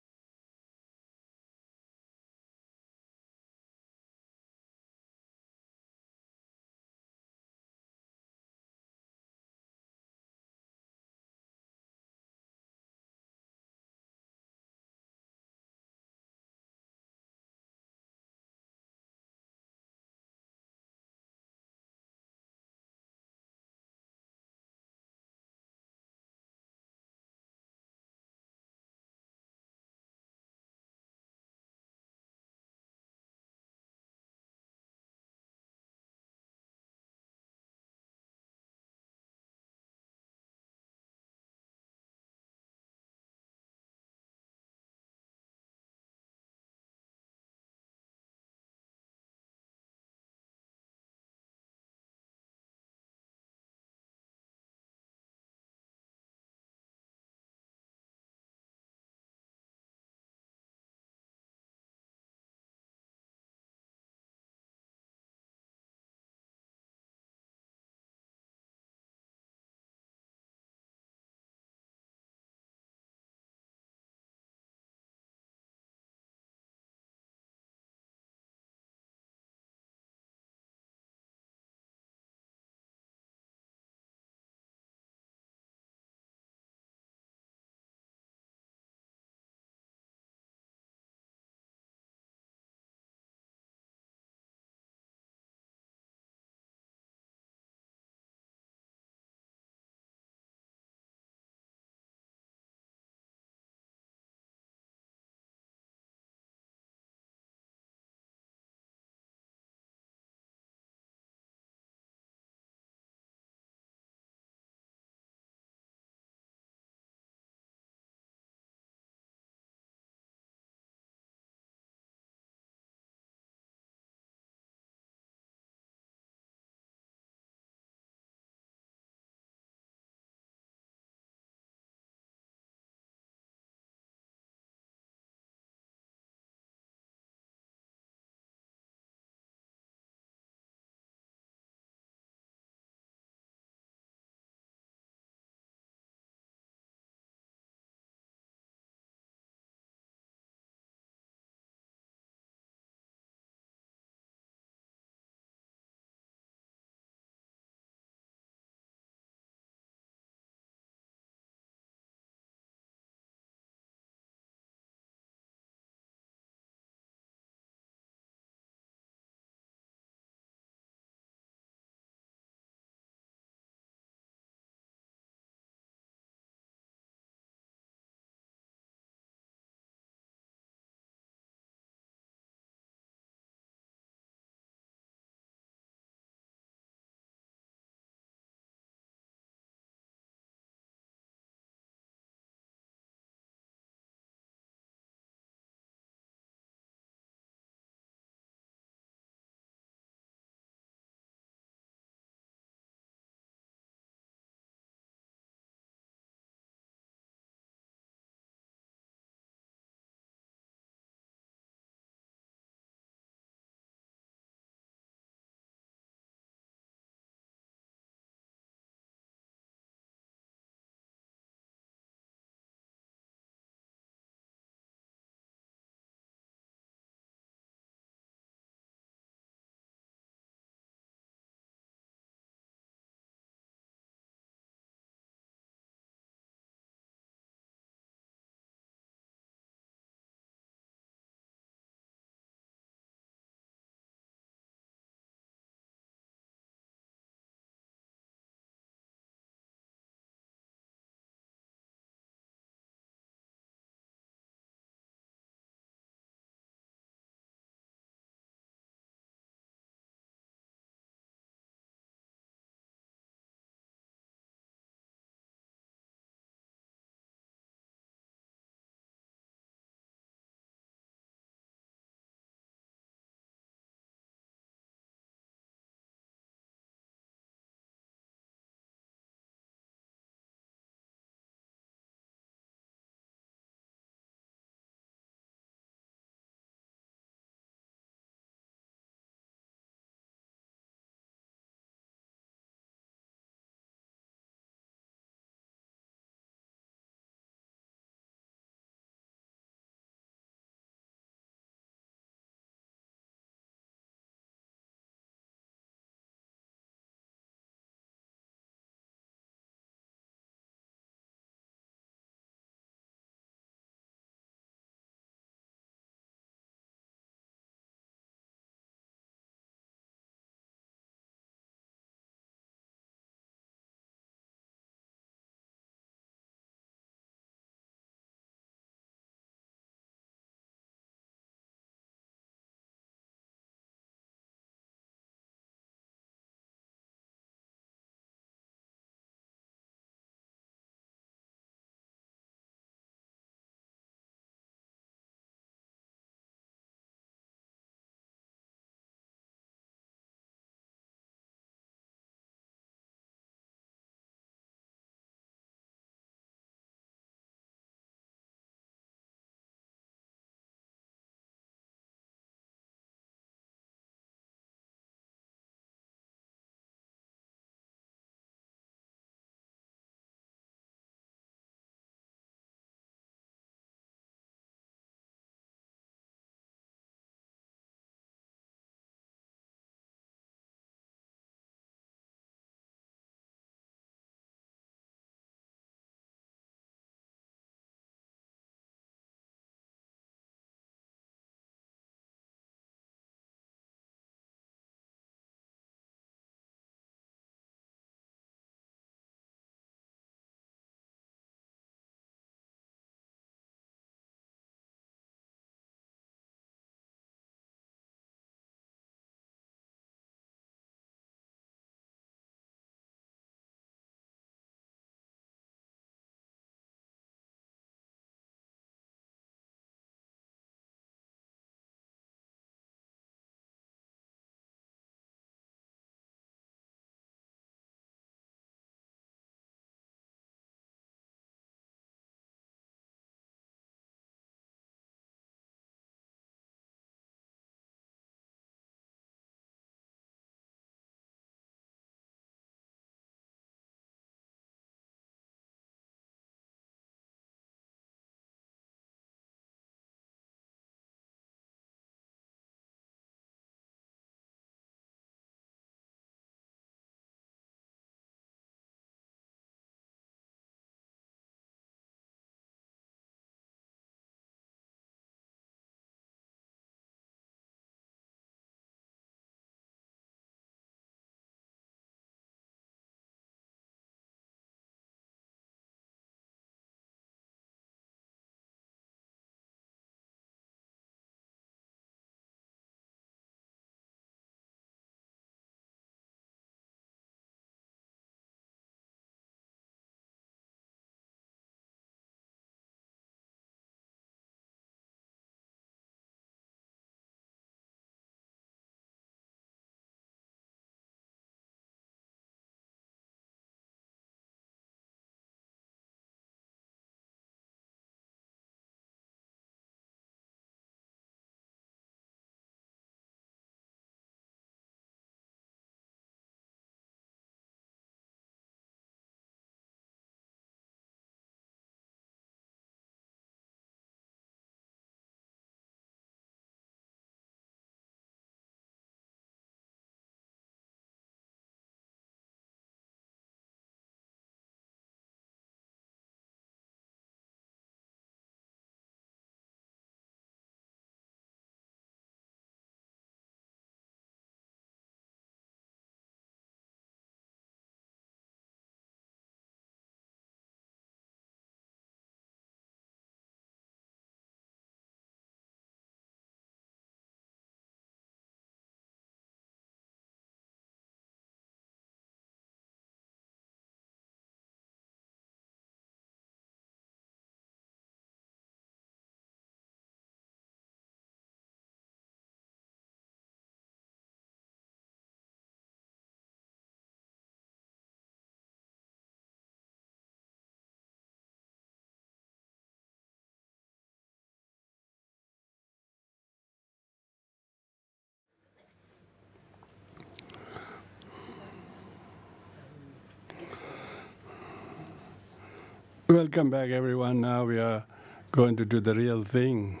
Welcome back, everyone. Now we are going to do the real thing,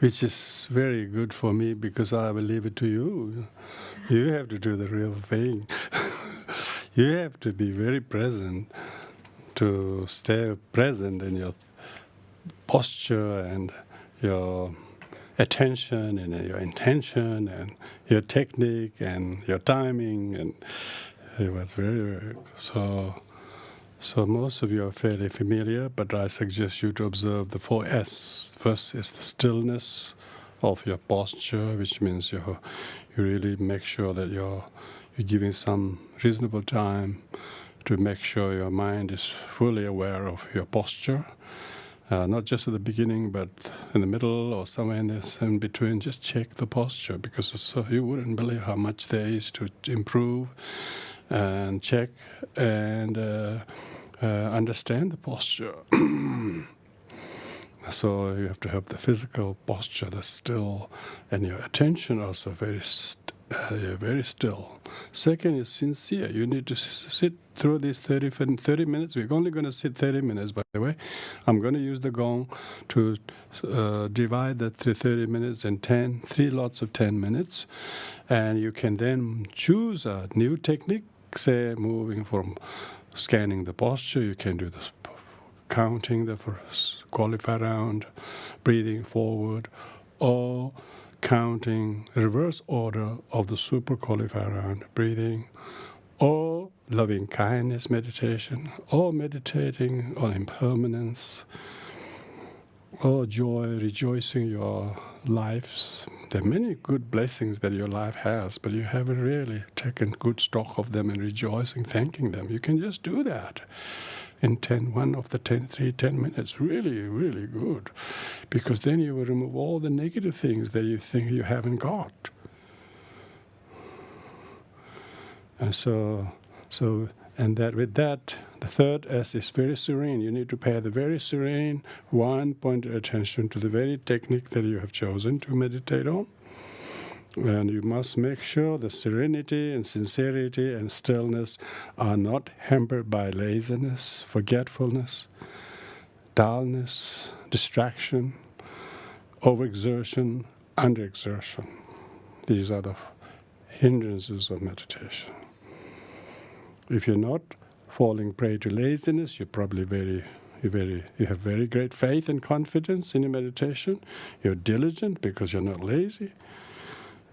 which is very good for me because I will leave it to you. You have to do the real thing. You have to be very present, to stay present in your posture and your attention and your intention and your technique and your timing. And it was very so most of you are fairly familiar, but I suggest you to observe the 4S. First is the stillness of your posture, which means you really make sure that you're giving some reasonable time to make sure your mind is fully aware of your posture. Not just at the beginning, but in the middle or somewhere in between. Just check the posture, because you wouldn't believe how much there is to improve and check and understand the posture. So you have to have the physical posture that's still, and your attention also very still. Second is sincere. You need to sit through these 30 minutes. We're only going to sit 30 minutes, by the way. I'm going to use the gong to divide the 30 minutes in 3 lots of 10 minutes. And you can then choose a new technique, say moving from scanning the posture. You can do this counting the first qualifier round, breathing forward, or counting reverse order of the super qualifier round, breathing, or loving kindness meditation, or meditating on impermanence, or joy, rejoicing your lives. There are many good blessings that your life has, but you haven't really taken good stock of them and rejoicing, thanking them. You can just do that in 10 minutes. Really, really good. Because then you will remove all the negative things that you think you haven't got. And with that, the third S is very serene. You need to pay the very serene, one-pointed attention to the very technique that you have chosen to meditate on. And you must make sure the serenity and sincerity and stillness are not hampered by laziness, forgetfulness, dullness, distraction, overexertion, underexertion. These are the hindrances of meditation. If you're not falling prey to laziness, you're probably you have very great faith and confidence in your meditation. You're diligent because you're not lazy.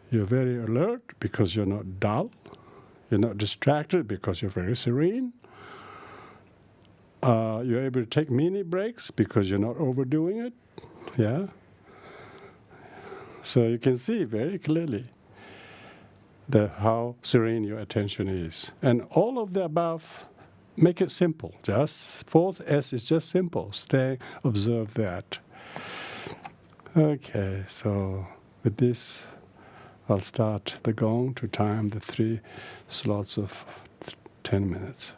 You're very alert because you're not dull. You're not distracted because you're very serene. You're able to take mini breaks because you're not overdoing it. Yeah. So you can see very clearly how serene your attention is. And all of the above, make it simple. Just fourth S is just simple. Observe that. Okay, so with this, I'll start the gong to time the 3 slots of 10 minutes.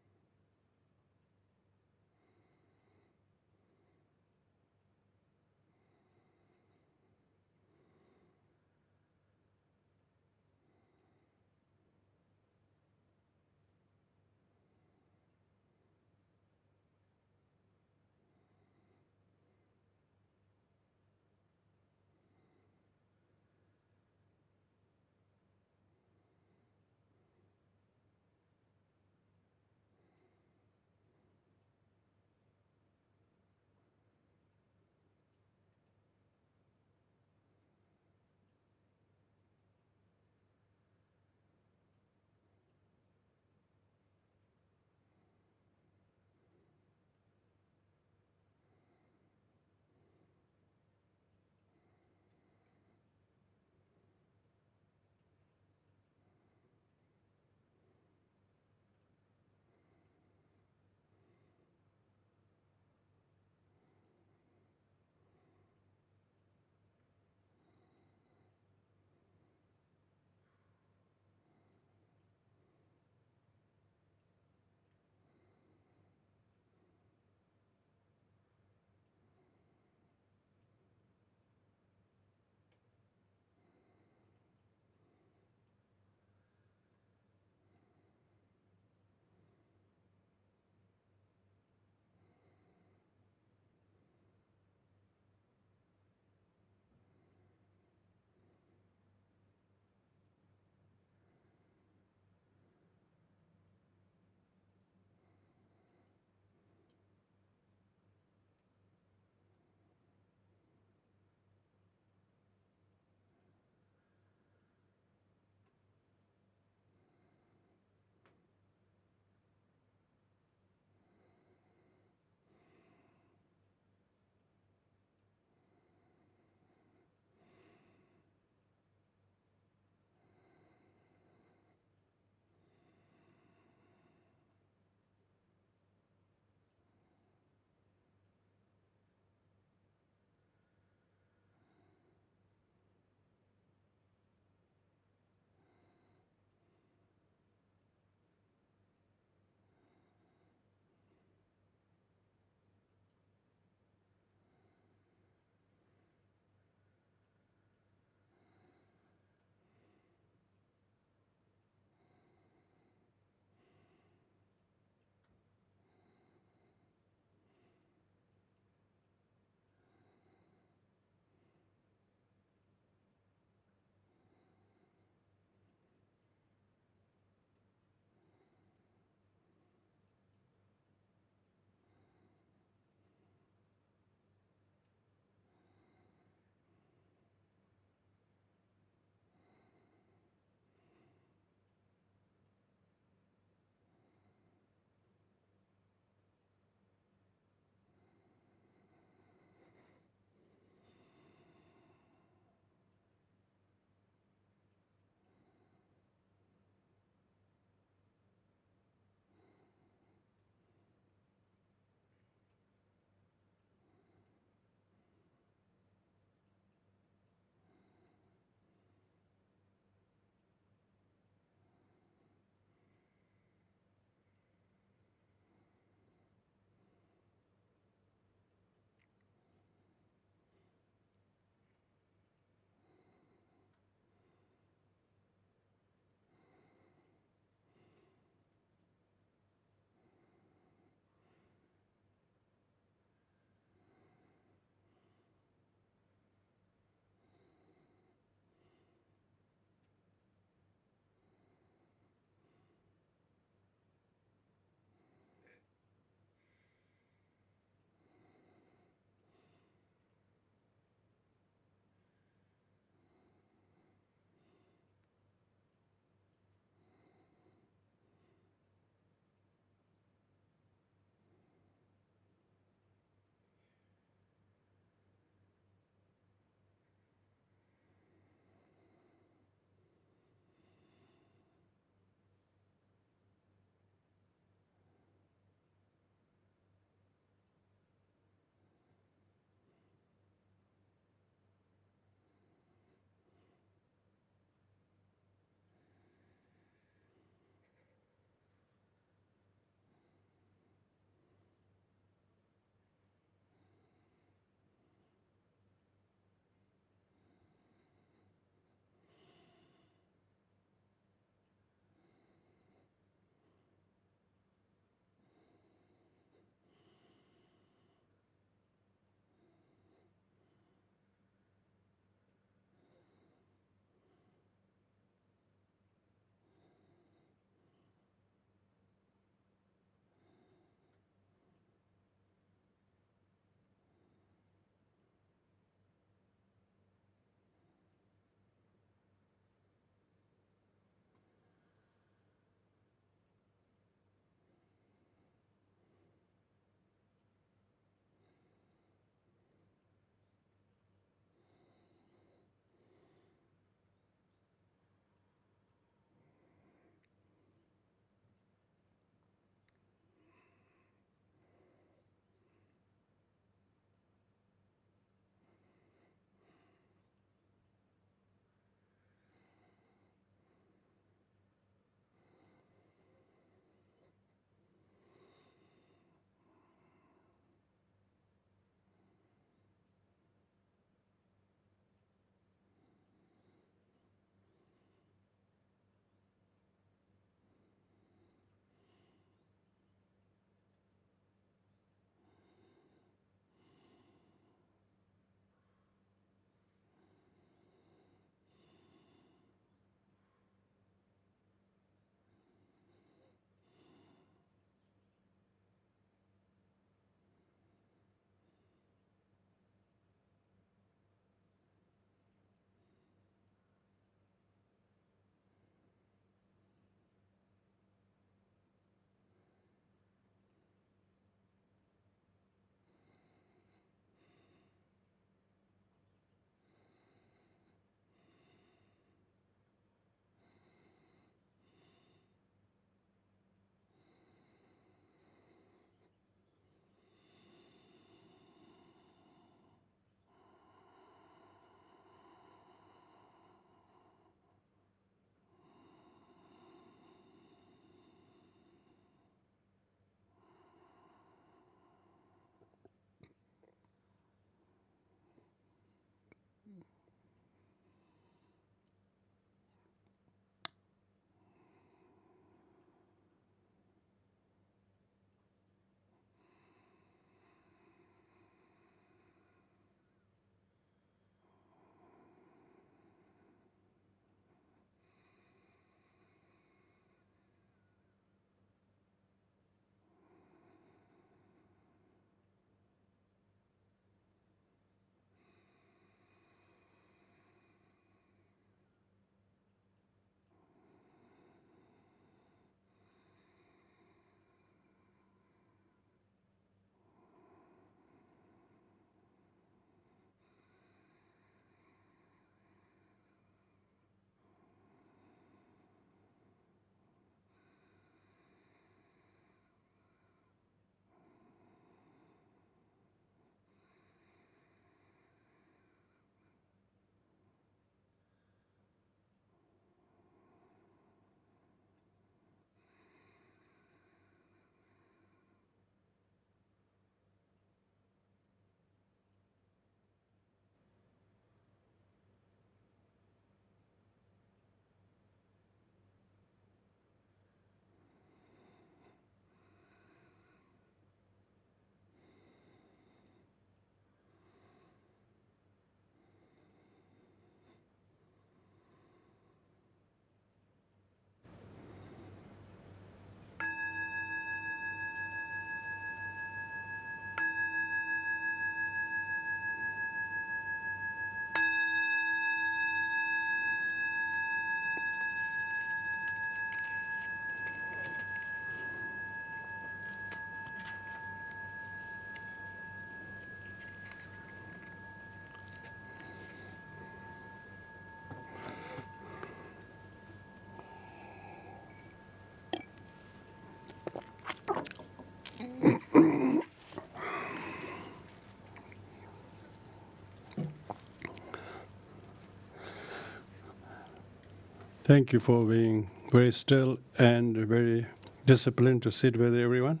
Thank you for being very still and very disciplined to sit with everyone.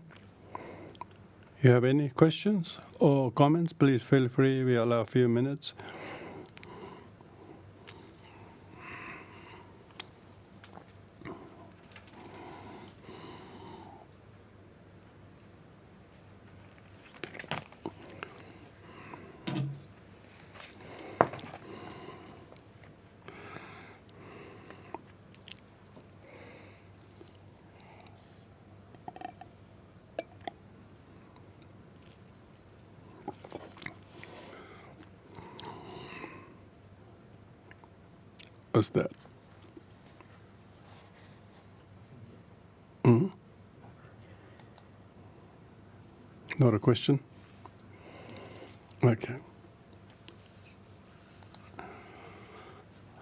You have any questions or comments? Please feel free. We allow a few minutes. What's that? Mm-hmm. Not a question? Okay.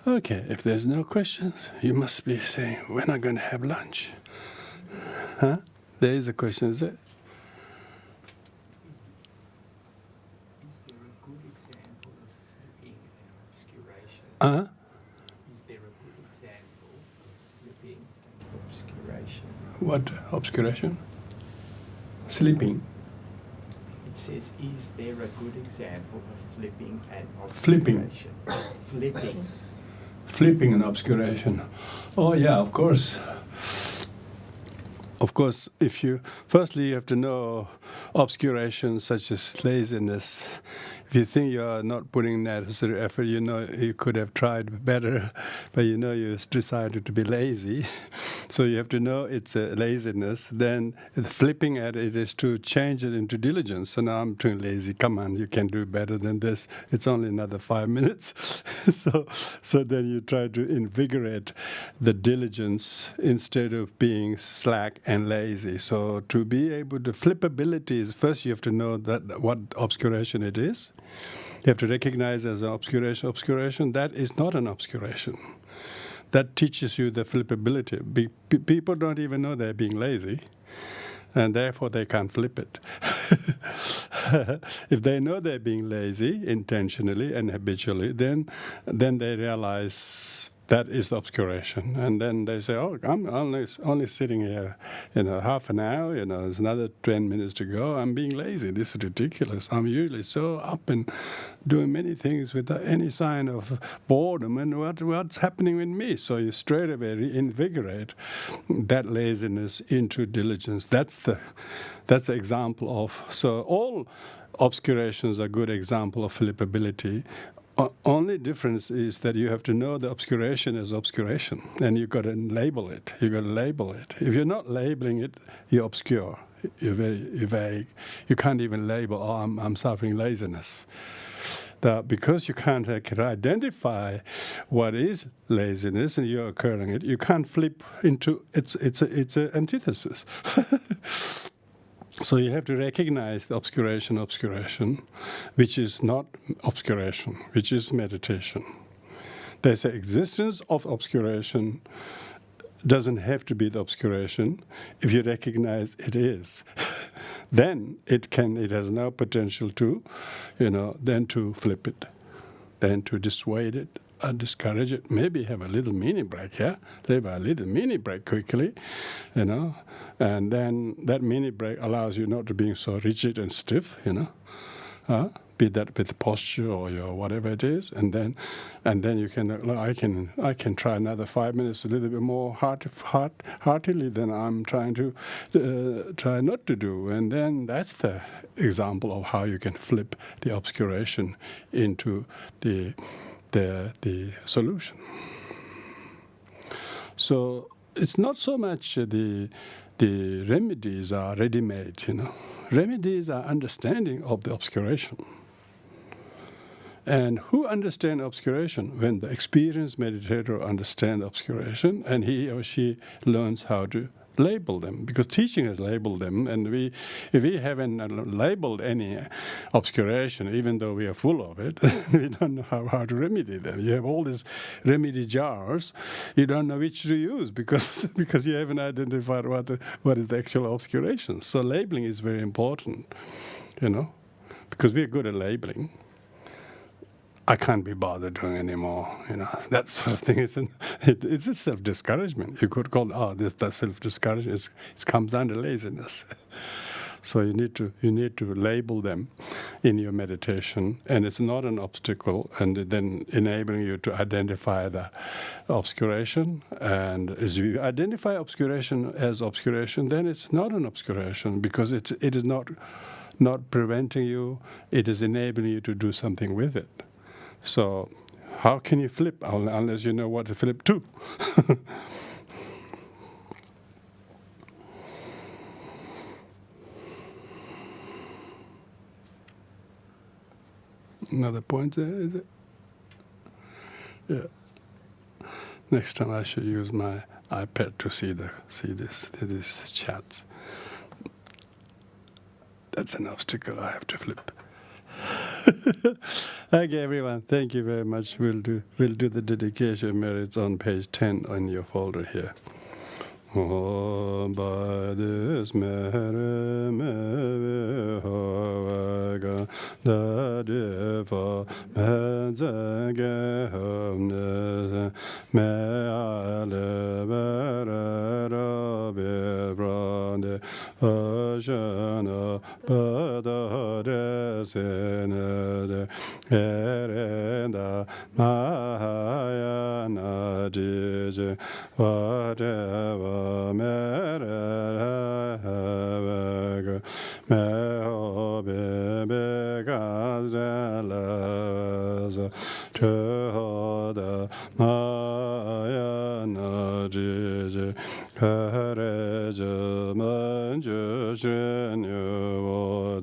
Okay, if there's no questions, you must be saying, when are you going to have lunch? Huh? There is a question, is it? Is there a good example of flipping and obscuration? Uh-huh. Is there a good example of flipping and obscuration? What obscuration? Sleeping. It says, is there a good example of flipping and Flipping. obscuration? Flipping. Flipping and obscuration. Oh yeah, of course. Of course, firstly you have to know obscuration such as laziness. If you think you are not putting necessary effort, you know you could have tried better, but you know you decided to be lazy. So you have to know it's a laziness. Then flipping at it is to change it into diligence. So now I'm doing lazy. Come on, you can do better than this. It's only another 5 minutes. So then you try to invigorate the diligence instead of being slack and lazy. So to be able to flip abilities, first you have to know that what obscuration it is. You have to recognize as an obscuration, that is not an obscuration. That teaches you the flippability. People don't even know they're being lazy, and therefore they can't flip it. If they know they're being lazy intentionally and habitually, then they realize that is the obscuration. And then they say, oh, I'm only sitting here, half an hour, there's another 10 minutes to go. I'm being lazy. This is ridiculous. I'm usually so up and doing many things without any sign of boredom. And what's happening with me? So you straight away reinvigorate that laziness into diligence. That's the example of, so all obscurations are a good example of flippability. Only difference is that you have to know the obscuration is obscuration, and you've got to label it. You've got to label it. If you're not labeling it, you're obscure. You're vague. You can't even label, oh, I'm suffering laziness. Because you can't identify what is laziness and you're occurring it, you can't flip into it's an antithesis. So you have to recognize the obscuration, which is not obscuration, which is meditation. There's an existence of obscuration, doesn't have to be the obscuration. If you recognize it is, then it has no potential to, then to flip it, then to dissuade it, discourage it, maybe have a little mini break, Have a little mini break quickly, and then that mini break allows you not to be so rigid and stiff, be that with posture or your whatever it is, and then you can, I can try another 5 minutes a little bit more heartily than I'm trying to try not to do, and then that's the example of how you can flip the obscuration into the solution. So it's not so much the remedies are ready-made, Remedies are understanding of the obscuration. And who understand obscuration? When the experienced meditator understands obscuration, and he or she learns how to label them, because teaching has labeled them, and if we haven't labeled any obscuration, even though we are full of it, we don't know how to remedy them. You have all these remedy jars, you don't know which to use because you haven't identified what is the actual obscuration. So labeling is very important, because we are good at labeling. I can't be bothered doing anymore. That sort of thing. It's a self-discouragement. You could call that self-discouragement. It comes under laziness. So you need to label them in your meditation, and it's not an obstacle, and then enabling you to identify the obscuration. And as you identify obscuration as obscuration, then it's not an obscuration, because it is not preventing you. It is enabling you to do something with it. So how can you flip unless you know what to flip to? Another point there, is it? Yeah. Next time I should use my iPad to see these chats. That's an obstacle I have to flip. Okay, everyone. Thank you very much. We'll do the dedication merits on page 10 on your folder here. By this mere me hovaga da defa me zage homne me ale vera be brande ajana pada desene erenda mahayana dije whatever mere me be gazelas choda maya na jije kareja manju shenyu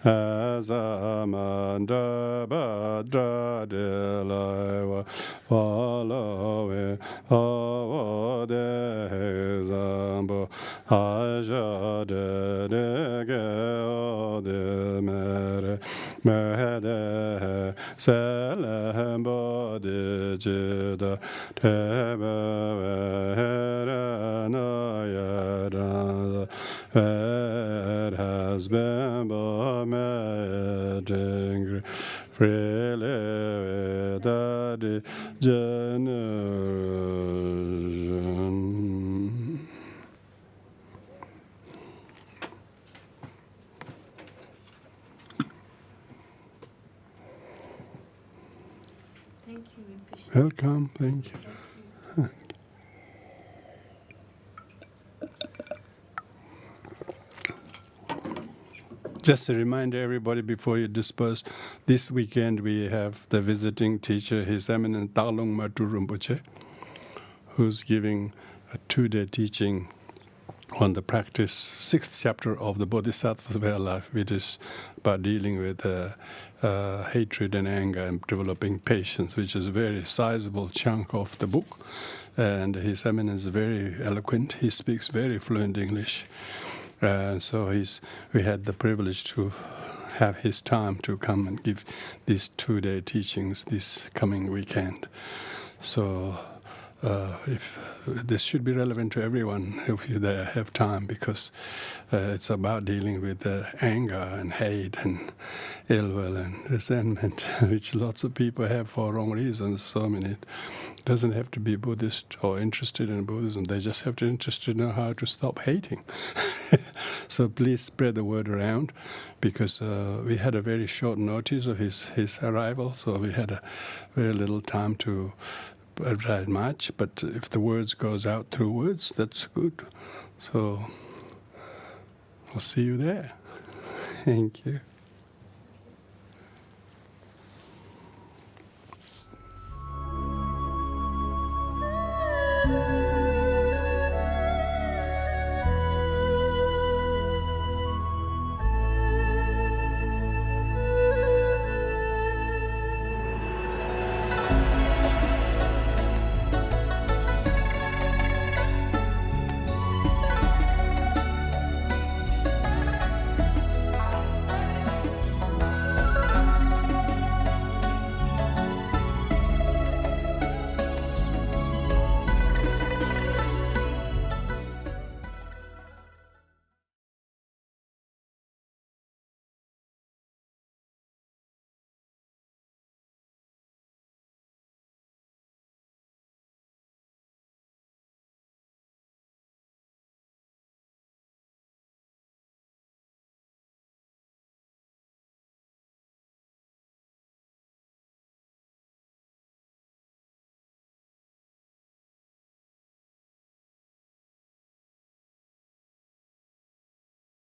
azamanda badra de laiwa follow awode zambo aja de ge de mere mehde selembo de jida tebe herana yada it has been bombarding freely that generation. Thank you, Rinpoche. Welcome, thank you. Just a reminder, everybody, before you disperse, this weekend we have the visiting teacher, His Eminence Dalung Matu Rinpoche, who's giving a 2-day teaching on the practice, 6th chapter of the Bodhisattva's Way of Life, which is about dealing with hatred and anger and developing patience, which is a very sizable chunk of the book. And His Eminence is very eloquent. He speaks very fluent English. So we had the privilege to have his time to come and give these 2-day teachings this coming weekend. So if this should be relevant to everyone if you there have time, because it's about dealing with anger and hate and ill will and resentment, which lots of people have for wrong reasons. So many. It doesn't have to be Buddhist or interested in Buddhism. They just have to be interested in how to stop hating. So please spread the word around, because we had a very short notice of his arrival, so we had a very little time to advertise much. But if the words goes out through words, that's good. So I'll see you there. Thank you.